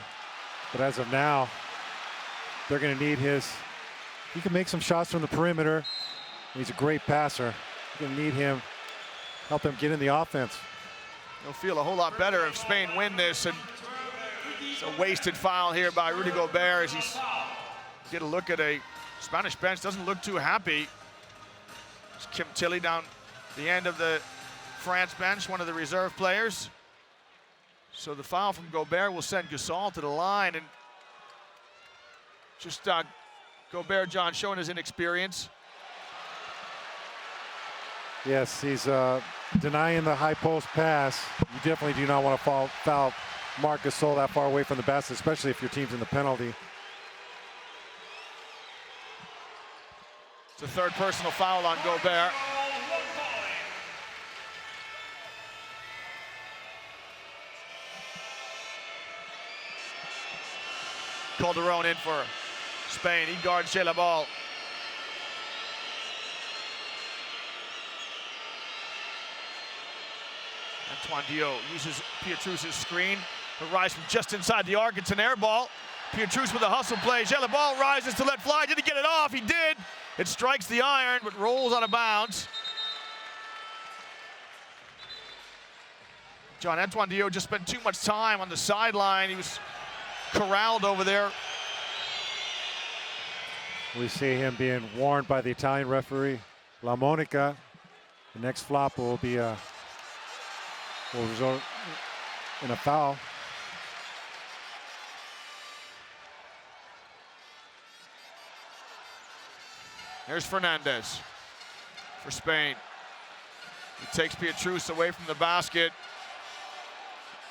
But as of now, they're going to need his. He can make some shots from the perimeter. He's a great passer. They're going to need him, help him get in the offense. They'll feel a whole lot better if Spain win this. And it's a wasted foul here by Rudy Gobert as he's get a look at a Spanish bench. Doesn't look too happy. It's Kim Tilly down the end of the France bench, one of the reserve players. So the foul from Gobert will send Gasol to the line, and just Gobert, John, showing his inexperience. Yes, he's denying the high post pass. You definitely do not want to foul Marc Gasol that far away from the basket, especially if your team's in the penalty. It's the 3rd personal foul on Gobert. Calderon in for Spain. He guards Gelabal. Antoine Diop uses Pietrus' screen. The rise from just inside the arc. It's an air ball. Pietrus with a hustle play. Gelabal rises to let fly. Did he get it off? He did. It strikes the iron, but rolls out of bounds. John, Antoine Diop just spent too much time on the sideline. He was corralled over there. We see him being warned by the Italian referee, La Monica. The next flop will be will result in a foul. Here's Fernandez for Spain. He takes Pietrus away from the basket.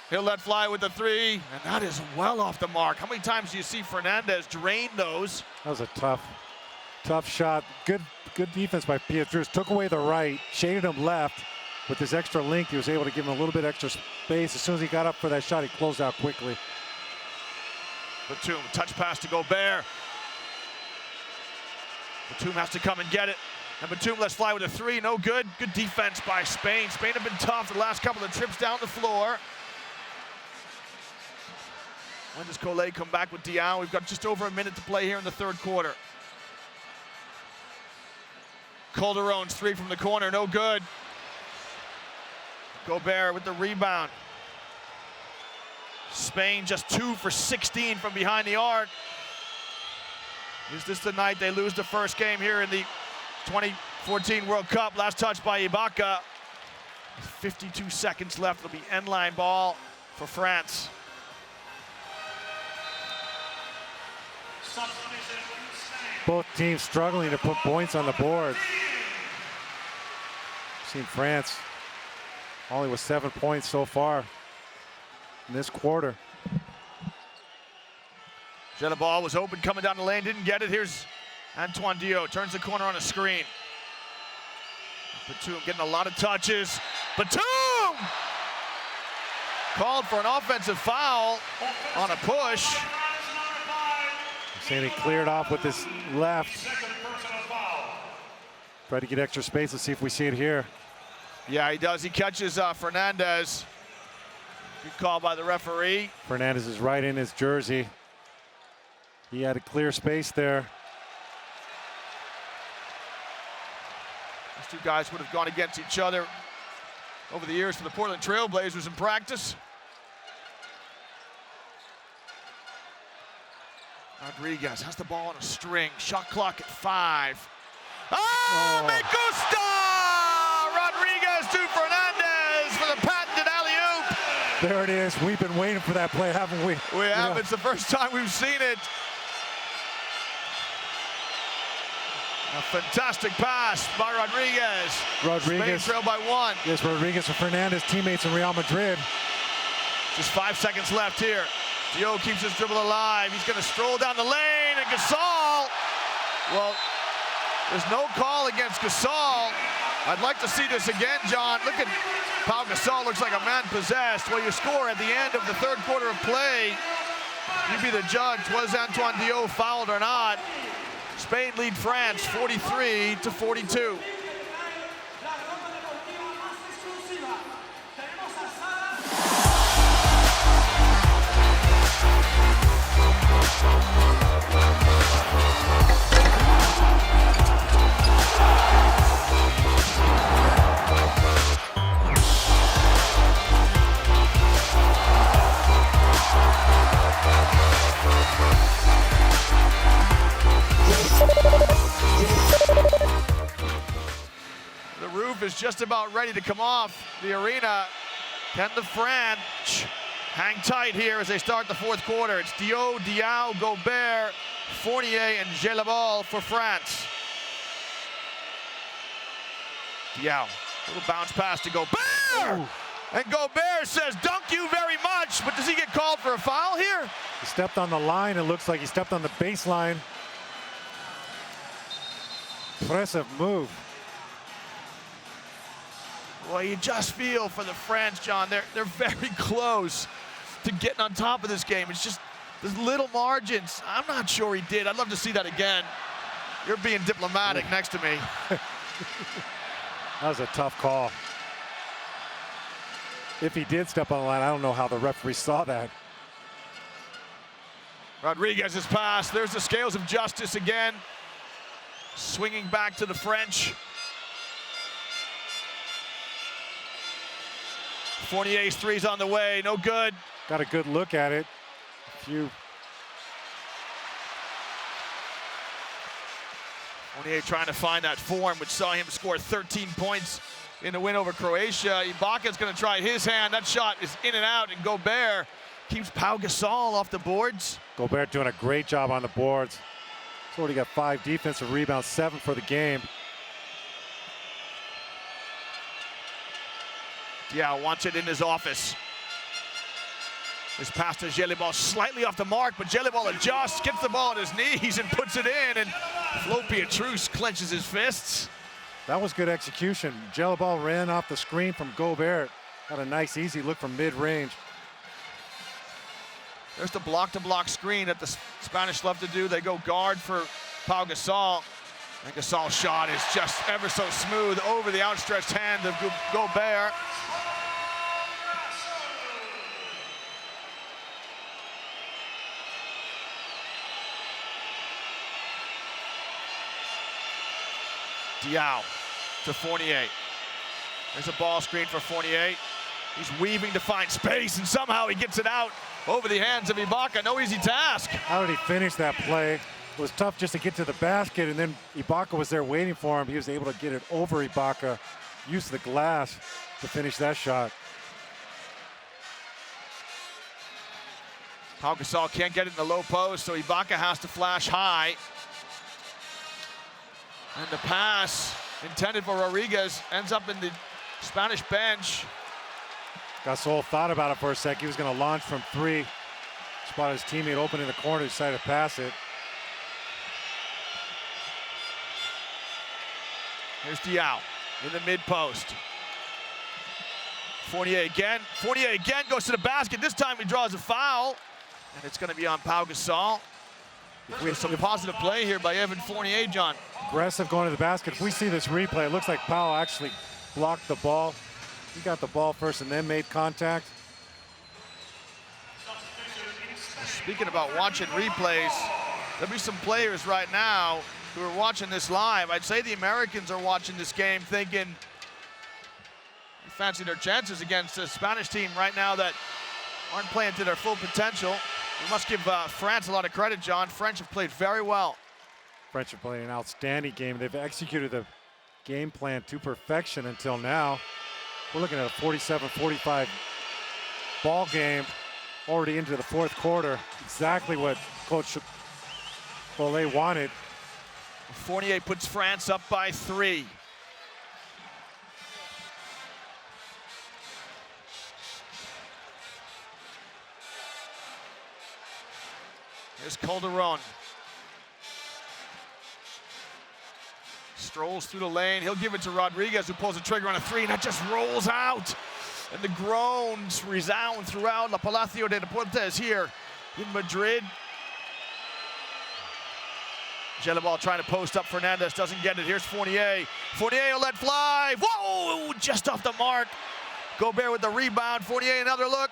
He'll let fly with the three, and that is well off the mark. How many times do you see Fernandez drain those? That was a tough shot. Good defense by Pietrus. Took away the right, shaded him left. With his extra length, he was able to give him a little bit extra space. As soon as he got up for that shot, he closed out quickly. Batum, touch pass to Gobert. Batum has to come and get it. And Batum lets fly with a three, no good. Good defense by Spain. Spain have been tough the last couple of trips down the floor. When does Collet come back with Diao? We've got just over a minute to play here in the third quarter. Calderon's three from the corner, no good. Gobert with the rebound. Spain just 2 for 16 from behind the arc. Is this the night they lose the first game here in the 2014 World Cup? Last touch by Ibaka. 52 seconds left. It'll be end-line ball for France. Both teams struggling to put points on the board. Seen France only with 7 points so far in this quarter. The ball was open coming down the lane, didn't get it. Here's Antoine Diop, turns the corner on a screen. Batum getting a lot of touches. Batum! Called for an offensive foul on a push. Saying he cleared off with his left. Try to get extra space. Let's see if we see it here. Yeah, he does. He catches Fernandez. Good call by the referee. Fernandez is right in his jersey. He had a clear space there. These two guys would have gone against each other over the years for the Portland Trail Blazers in practice. Rodriguez has the ball on a string. Shot clock at 5. Oh, me gusta! Rodriguez to Fernandez for the patented alley-oop. There it is. We've been waiting for that play, haven't we? We have. It's the first time we've seen it. A fantastic pass by Rodriguez. Rodriguez. Spain trailed by 1. Yes, Rodriguez and Fernandez, teammates in Real Madrid. Just 5 seconds left here. Diop keeps his dribble alive. He's going to stroll down the lane, and Gasol. Well, there's no call against Gasol. I'd like to see this again, John. Look at Pau Gasol, looks like a man possessed. Well, you score at the end of the third quarter of play. You be the judge. Was Antoine Diop fouled or not? Spain lead France 43-42. Is just about ready to come off the arena. Can the French hang tight here as they start the fourth quarter? It's Diao, Gobert, Fournier, and Gelabal for France. Diao, little bounce pass to Gobert! Ooh. And Gobert says, "Dunk you very much," but does he get called for a foul here? He stepped on the line. It looks like he stepped on the baseline. Impressive move. Well, you just feel for the French, John. They're very close to getting on top of this game. It's just there's little margins. I'm not sure he did. I'd love to see that again. You're being diplomatic next to me. That was a tough call. If he did step on the line, I don't know how the referee saw that. Rodriguez's pass. There's the scales of justice again. Swinging back to the French. Fournier's three's on the way, no good. Got a good look at it. Fournier trying to find that form, which saw him score 13 points in the win over Croatia. Ibaka's going to try his hand. That shot is in and out, and Gobert keeps Pau Gasol off the boards. Gobert doing a great job on the boards. He's already got 5 defensive rebounds, 7 for the game. Diaw wants it in his office. This pass to Jelibal slightly off the mark, but Jelibal adjusts, gets the ball at his knees and puts it in, and Flo Pietrus clenches his fists. That was good execution. Jelibal ran off the screen from Gobert. Got a nice easy look from mid-range. There's the block-to-block screen that the Spanish love to do. They go guard for Pau Gasol, and Gasol's shot is just ever so smooth over the outstretched hand of Gobert. Diaw to Fournier. There's a ball screen for Fournier. He's weaving to find space, and somehow he gets it out over the hands of Ibaka. No easy task. How did he finish that play? It was tough just to get to the basket, and then Ibaka was there waiting for him. He was able to get it over Ibaka, use the glass to finish that shot. Pau Gasol can't get it in the low post, so Ibaka has to flash high. And the pass intended for Rodriguez ends up in the Spanish bench. Gasol thought about it for a sec. He was going to launch from 3. Spotted his teammate open in the corner, decided to pass it. Here's Diaw in the mid-post. Fournier again goes to the basket. This time he draws a foul, and it's going to be on Pau Gasol. With some positive play here by Evan Fournier, John. Aggressive going to the basket. If we see this replay, it looks like Pau actually blocked the ball. He got the ball first and then made contact. Speaking about watching replays, there'll be some players right now who are watching this live. I'd say the Americans are watching this game thinking they fancy their chances against a Spanish team right now that aren't playing to their full potential. We must give France a lot of credit, John. French have played very well. French have played an outstanding game. They've executed the game plan to perfection until now. We're looking at a 47-45 ball game already into the 4th quarter. Exactly what Coach Bollet wanted. Fournier puts France up by 3. Here's Calderon. Strolls through the lane. He'll give it to Rodriguez, who pulls the trigger on a 3, and that just rolls out. And the groans resound throughout La Palacio de Deportes here in Madrid. Jelibal trying to post up Fernandez, doesn't get it. Here's Fournier. Fournier will let fly. Whoa, just off the mark. Gobert with the rebound. Fournier, another look.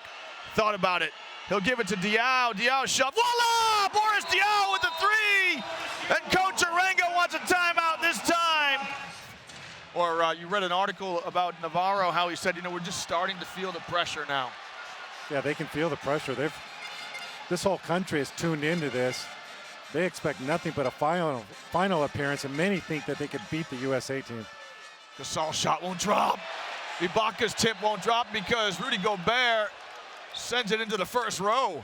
Thought about it. He'll give it to Diaw. Diaw shove. Voila! Boris Diaw with the 3. And Coach Arenga wants a timeout this time. Or you read an article about Navarro, how he said, you know, we're just starting to feel the pressure now. Yeah, they can feel the pressure. This whole country is tuned into this. They expect nothing but a final appearance, and many think that they could beat the USA team. Gasol shot won't drop. Ibaka's tip won't drop because Rudy Gobert sends it into the first row.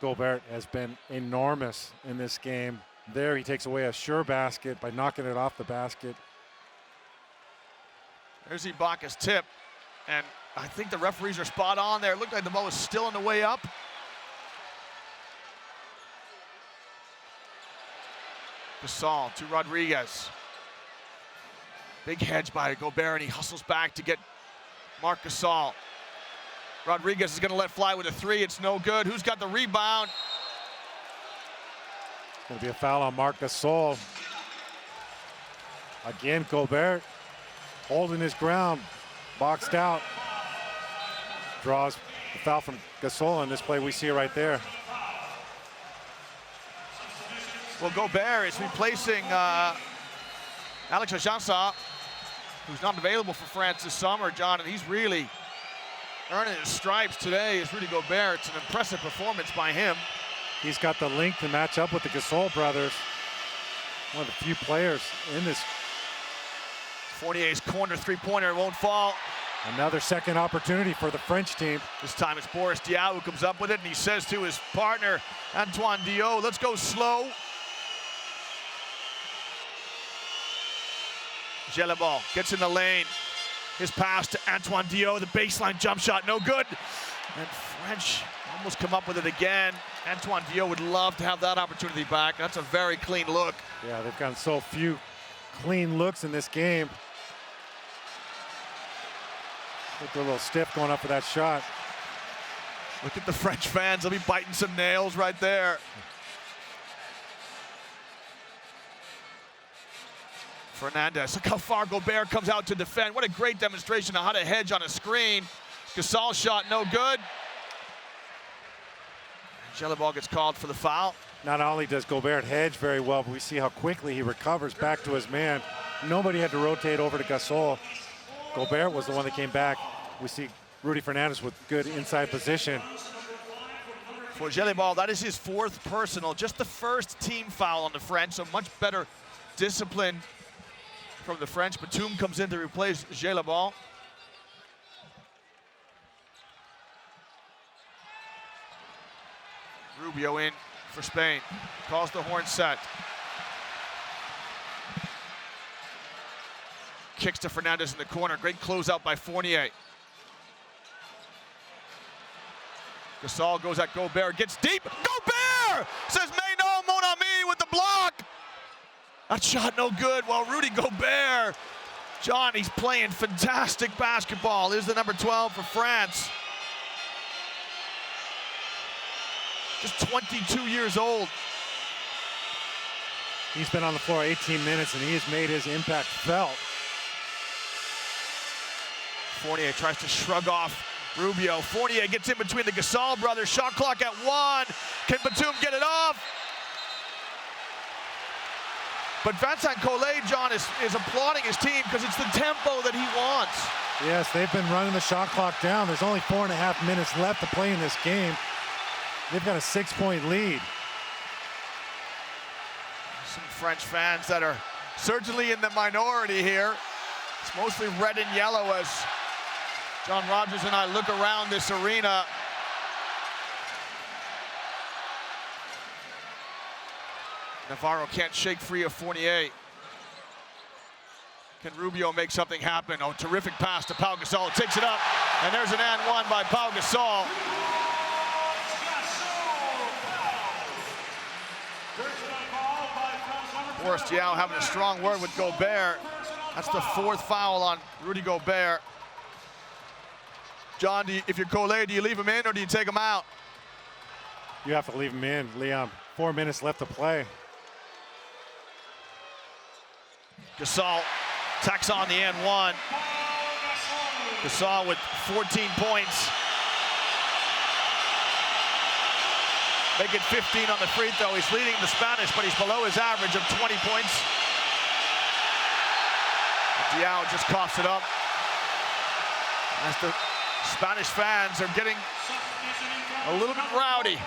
Gobert has been enormous in this game. There he takes away a sure basket by knocking it off the basket. There's Ibaka's tip, and I think the referees are spot on there. It looked like the ball was still on the way up. Gasol to Rodriguez. Big hedge by Gobert, and he hustles back to get Marc Gasol. Rodriguez is going to let fly with a 3. It's no good. Who's got the rebound? Going to be a foul on Marc Gasol. Again, Gobert holding his ground, boxed out. Draws the foul from Gasol in this play. We see it right there. Well, Gobert is replacing Alex Ajansa, who's not available for France this summer, John, and he's really earning his stripes today is Rudy Gobert. It's an impressive performance by him. He's got the length to match up with the Gasol brothers. One of the few players in this Fournier's corner three-pointer won't fall. Another second opportunity for the French team. This time it's Boris Diaw who comes up with it, and he says to his partner, Antoine Diaw, let's go slow. Gelabal gets in the lane. His pass to Antoine Diaw, the baseline jump shot, no good. And French almost come up with it again. Antoine Diaw would love to have that opportunity back. That's a very clean look. Yeah, they've gotten so few clean looks in this game. Looked a little stiff going up for that shot. Look at the French fans. They'll be biting some nails right there. Fernandez, look how far Gobert comes out to defend. What a great demonstration of how to hedge on a screen. Gasol shot no good. Gelabal gets called for the foul. Not only does Gobert hedge very well, but we see how quickly he recovers back to his man. Nobody had to rotate over to Gasol. Gobert was the one that came back. We see Rudy Fernandez with good inside position. For Gelabal, that is his fourth personal, just the first team foul on the French, so much better discipline from the French. Batum comes in to replace Gelabal. Rubio in for Spain, calls the horn set. Kicks to Fernandez in the corner, great closeout by Fournier. Gasol goes at Gobert, gets deep, Gobert! Says Maino, mon ami with the block! That shot no good, while Rudy Gobert, John, he's playing fantastic basketball. Is the number 12 for France. Just 22 years old. He's been on the floor 18 minutes and he has made his impact felt. Fournier tries to shrug off Rubio. Fournier gets in between the Gasol brothers. Shot clock at 1. Can Batum get it off? But Vincent Collet, John, is applauding his team because it's the tempo that he wants. Yes, they've been running the shot clock down. There's only 4.5 minutes left to play in this game. They've got a 6-point lead. Some French fans that are certainly in the minority here. It's mostly red and yellow as John Rogers and I look around this arena. Navarro can't shake free of Fournier. Can Rubio make something happen? Oh, terrific pass to Pau Gasol. Takes it up, and there's an and one by Pau Gasol. Boris Diaw having a strong word with Gobert. That's the 4th foul on Rudy Gobert. John, if you're Collet, do you leave him in or do you take him out? You have to leave him in, Liam. 4 minutes left to play. Gasol tacks on the and one. Gasol with 14 points. Make it 15 on the free throw. He's leading the Spanish, but he's below his average of 20 points. Diaw just coughs it up. As the Spanish fans are getting a little bit rowdy.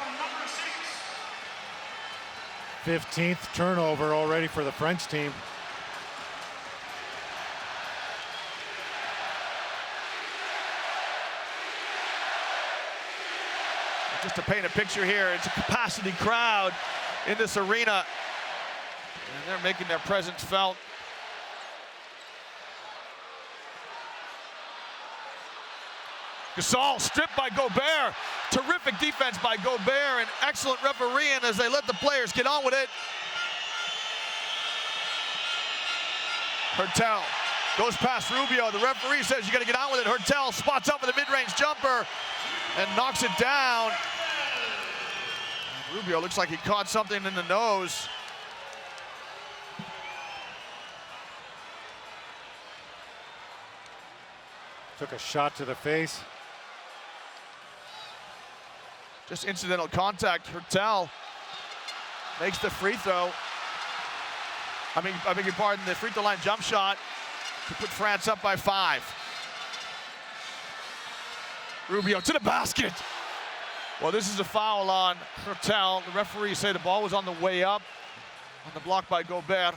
15th turnover already for the French team. Just to paint a picture here, it's a capacity crowd in this arena, and they're making their presence felt. Gasol stripped by Gobert. Terrific defense by Gobert and excellent refereeing as they let the players get on with it. Hurtel goes past Rubio. The referee says you got to get on with it. Hurtel spots up with a mid-range jumper and knocks it down. Rubio looks like he caught something in the nose. Took a shot to the face. Just incidental contact. Hurtel makes the free throw. I beg your pardon, the free throw line jump shot to put France up by 5. Rubio to the basket. Well, this is a foul on Hurtel. The referees say the ball was on the way up on the block by Gobert.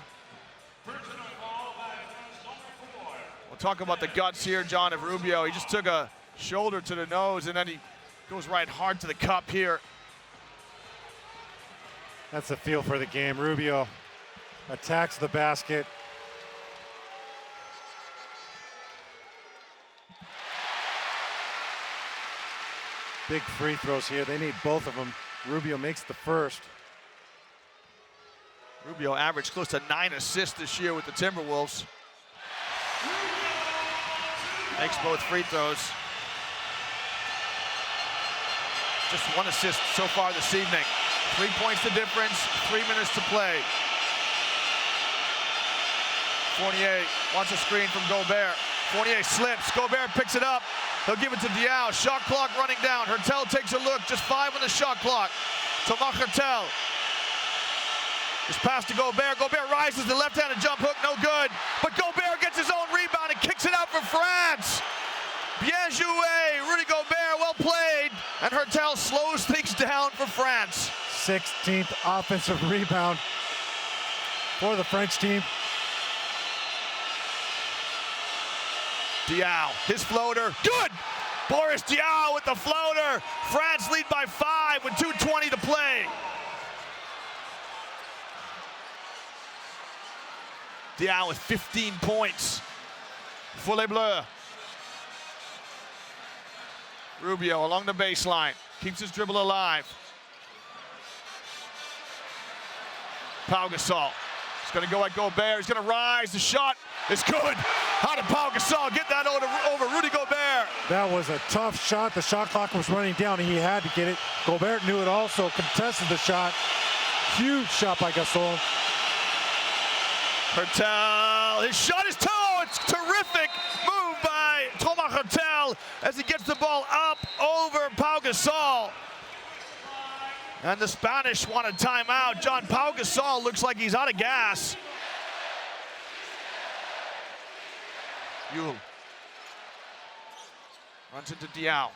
We'll talk about the guts here, John, of Rubio. He just took a shoulder to the nose, and then he goes right hard to the cup here. That's the feel for the game. Rubio attacks the basket. Big free throws here. They need both of them. Rubio makes the first. Rubio averaged close to 9 assists this year with the Timberwolves. Makes both free throws. Just 1 assist so far this evening. 3 points the difference, 3 minutes to play. Fournier wants a screen from Gobert. Fournier slips, Gobert picks it up. He'll give it to Diaw, shot clock running down. Hertel takes a look, just 5 on the shot clock. Thomas Hertel. Just pass to Gobert, Gobert rises, the left-handed jump hook, no good. But Gobert gets his own rebound and kicks it out for France. Bien joué, Rudy Gobert, well played. And Hertel slows things down for France. 16th offensive rebound for the French team. Diaw, his floater, good! Boris Diaw with the floater. France lead by 5 with 2:20 to play. Diaw with 15 points for Les Bleus. Rubio along the baseline, keeps his dribble alive. Pau Gasol, he's gonna go at Gobert, he's gonna rise, the shot is good. How did Pau Gasol get that over Rudy Gobert? That was a tough shot. The shot clock was running down and he had to get it. Gobert knew it also, contested the shot. Huge shot by Gasol. Hertel, his shot is toe, it's terrific move by Thomas Hertel as he gets the ball up over Pau Gasol. And the Spanish want a timeout. John, Pau Gasol looks like he's out of gas. Yule runs into Diaw.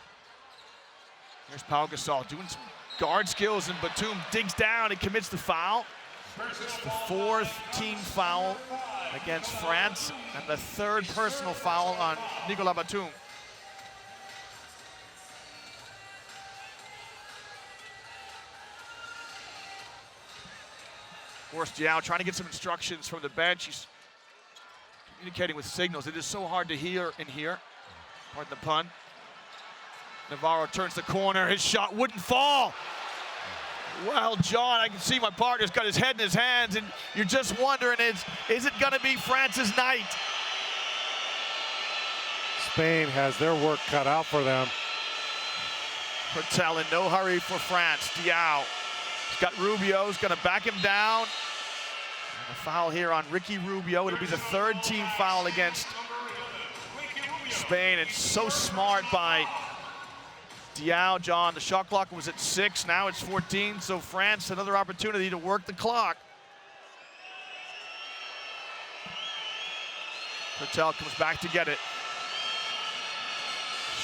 Here's Pau Gasol doing some guard skills, and Batum digs down and commits the foul. It's the 4th team foul against France and the 3rd personal foul on Nicolas Batum. Boris Diaw trying to get some instructions from the bench. He's communicating with signals. It is so hard to hear in here. Pardon the pun. Navarro turns the corner. His shot wouldn't fall. Well, John, I can see my partner's got his head in his hands, and you're just wondering, is it going to be France's night? Spain has their work cut out for them. Hertel in no hurry for France. Diaw. He's got Rubio, he's going to back him down. And a foul here on Ricky Rubio. It'll be the 3rd team foul against Spain. It's so smart by Diaw, John. The shot clock was at 6, now it's 14, so France another opportunity to work the clock. Hertel comes back to get it.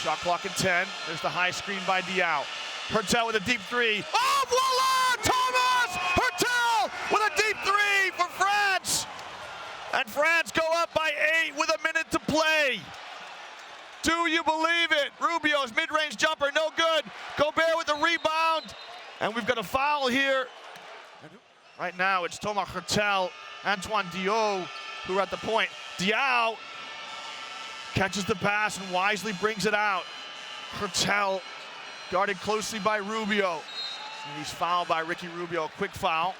Shot clock at 10. There's the high screen by Diaw. Hertel with a deep 3. Oh, voila! Thomas Hertel with a deep 3 for France. And France go up by 8 with a minute to play. Do you believe it? Rubio's mid-range jumper, no good. Gobert with the rebound. And we've got a foul here. Right now, it's Thomas Hertel, Antoine Diaw, who are at the point. Diaw catches the pass and wisely brings it out. Hertel guarded closely by Rubio. And he's fouled by Ricky Rubio, quick foul.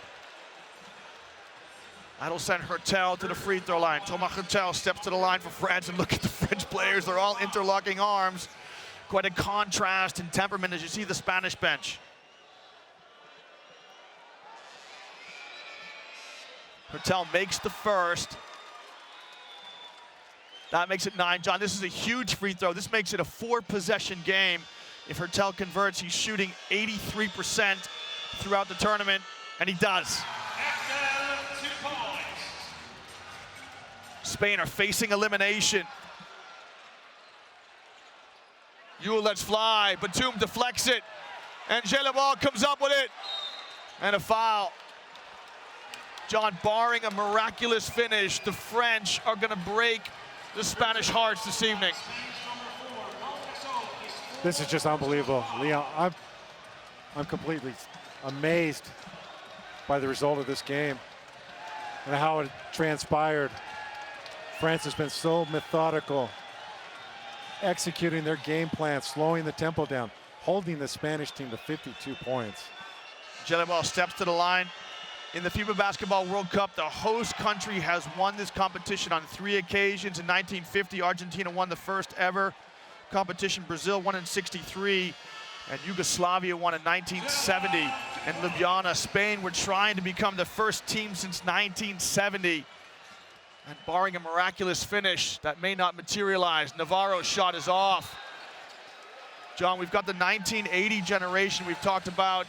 That'll send Hertel to the free throw line. Thomas Hertel steps to the line for France, and look at the French players. They're all interlocking arms. Quite a contrast in temperament as you see the Spanish bench. Hertel makes the first. That makes it 9. John, this is a huge free throw. This makes it a 4-possession game. If Hertel converts, he's shooting 83% throughout the tournament, and he does. Spain are facing elimination. Yule lets fly, Batum deflects it, and Gelabal comes up with it, and a foul. John, barring a miraculous finish, the French are gonna break the Spanish hearts this evening. This is just unbelievable, Leon. I'm completely amazed by the result of this game and how it transpired. France has been so methodical, executing their game plan, slowing the tempo down, holding the Spanish team to 52 points. Jelly steps to the line. In the FIBA Basketball World Cup, the host country has won this competition on 3 occasions. In 1950, Argentina won the first ever competition. Brazil won in '63, and Yugoslavia won in 1970. And Ljubljana, Spain, were trying to become the first team since 1970. And barring a miraculous finish that may not materialize, Navarro's shot is off. John, we've got the 1980 generation. We've talked about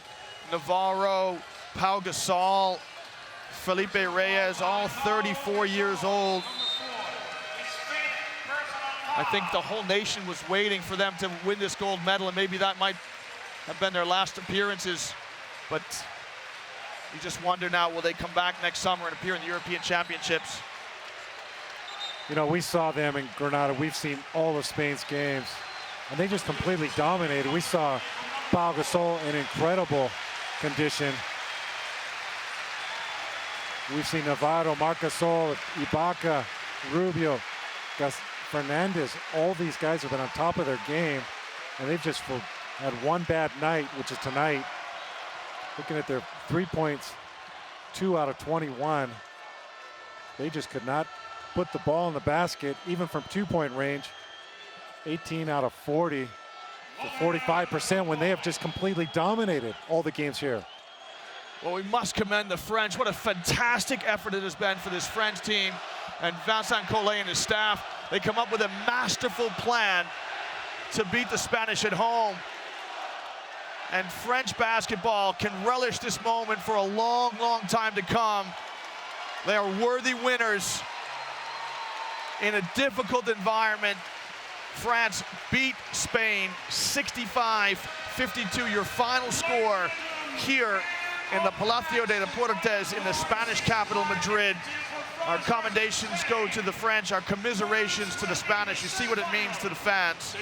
Navarro, Pau Gasol, Felipe Reyes, all 34 years old. I think the whole nation was waiting for them to win this gold medal, and maybe that might have been their last appearances. But you just wonder now, will they come back next summer and appear in the European Championships? You know, we saw them in Granada. We've seen all of Spain's games, and they just completely dominated. We saw Pau Gasol in incredible condition. We've seen Navarro, Marc Gasol, Ibaka, Rubio, Fernandez. All these guys have been on top of their game, and they've just had one bad night, which is tonight. Looking at their 3 points, 2 out of 21. They just could not put the ball in the basket, even from 2-point range. 18 out of 40 for 45% when they have just completely dominated all the games here. Well, we must commend the French. What a fantastic effort it has been for this French team and Vincent Collet and his staff. They come up with a masterful plan to beat the Spanish at home. And French basketball can relish this moment for a long, long time to come. They are worthy winners in a difficult environment. France beat Spain 65-52, your final score here in the Palacio de Deportes in the Spanish capital, Madrid. Our commendations go to the French, our commiserations to the Spanish. You see what it means to the fans.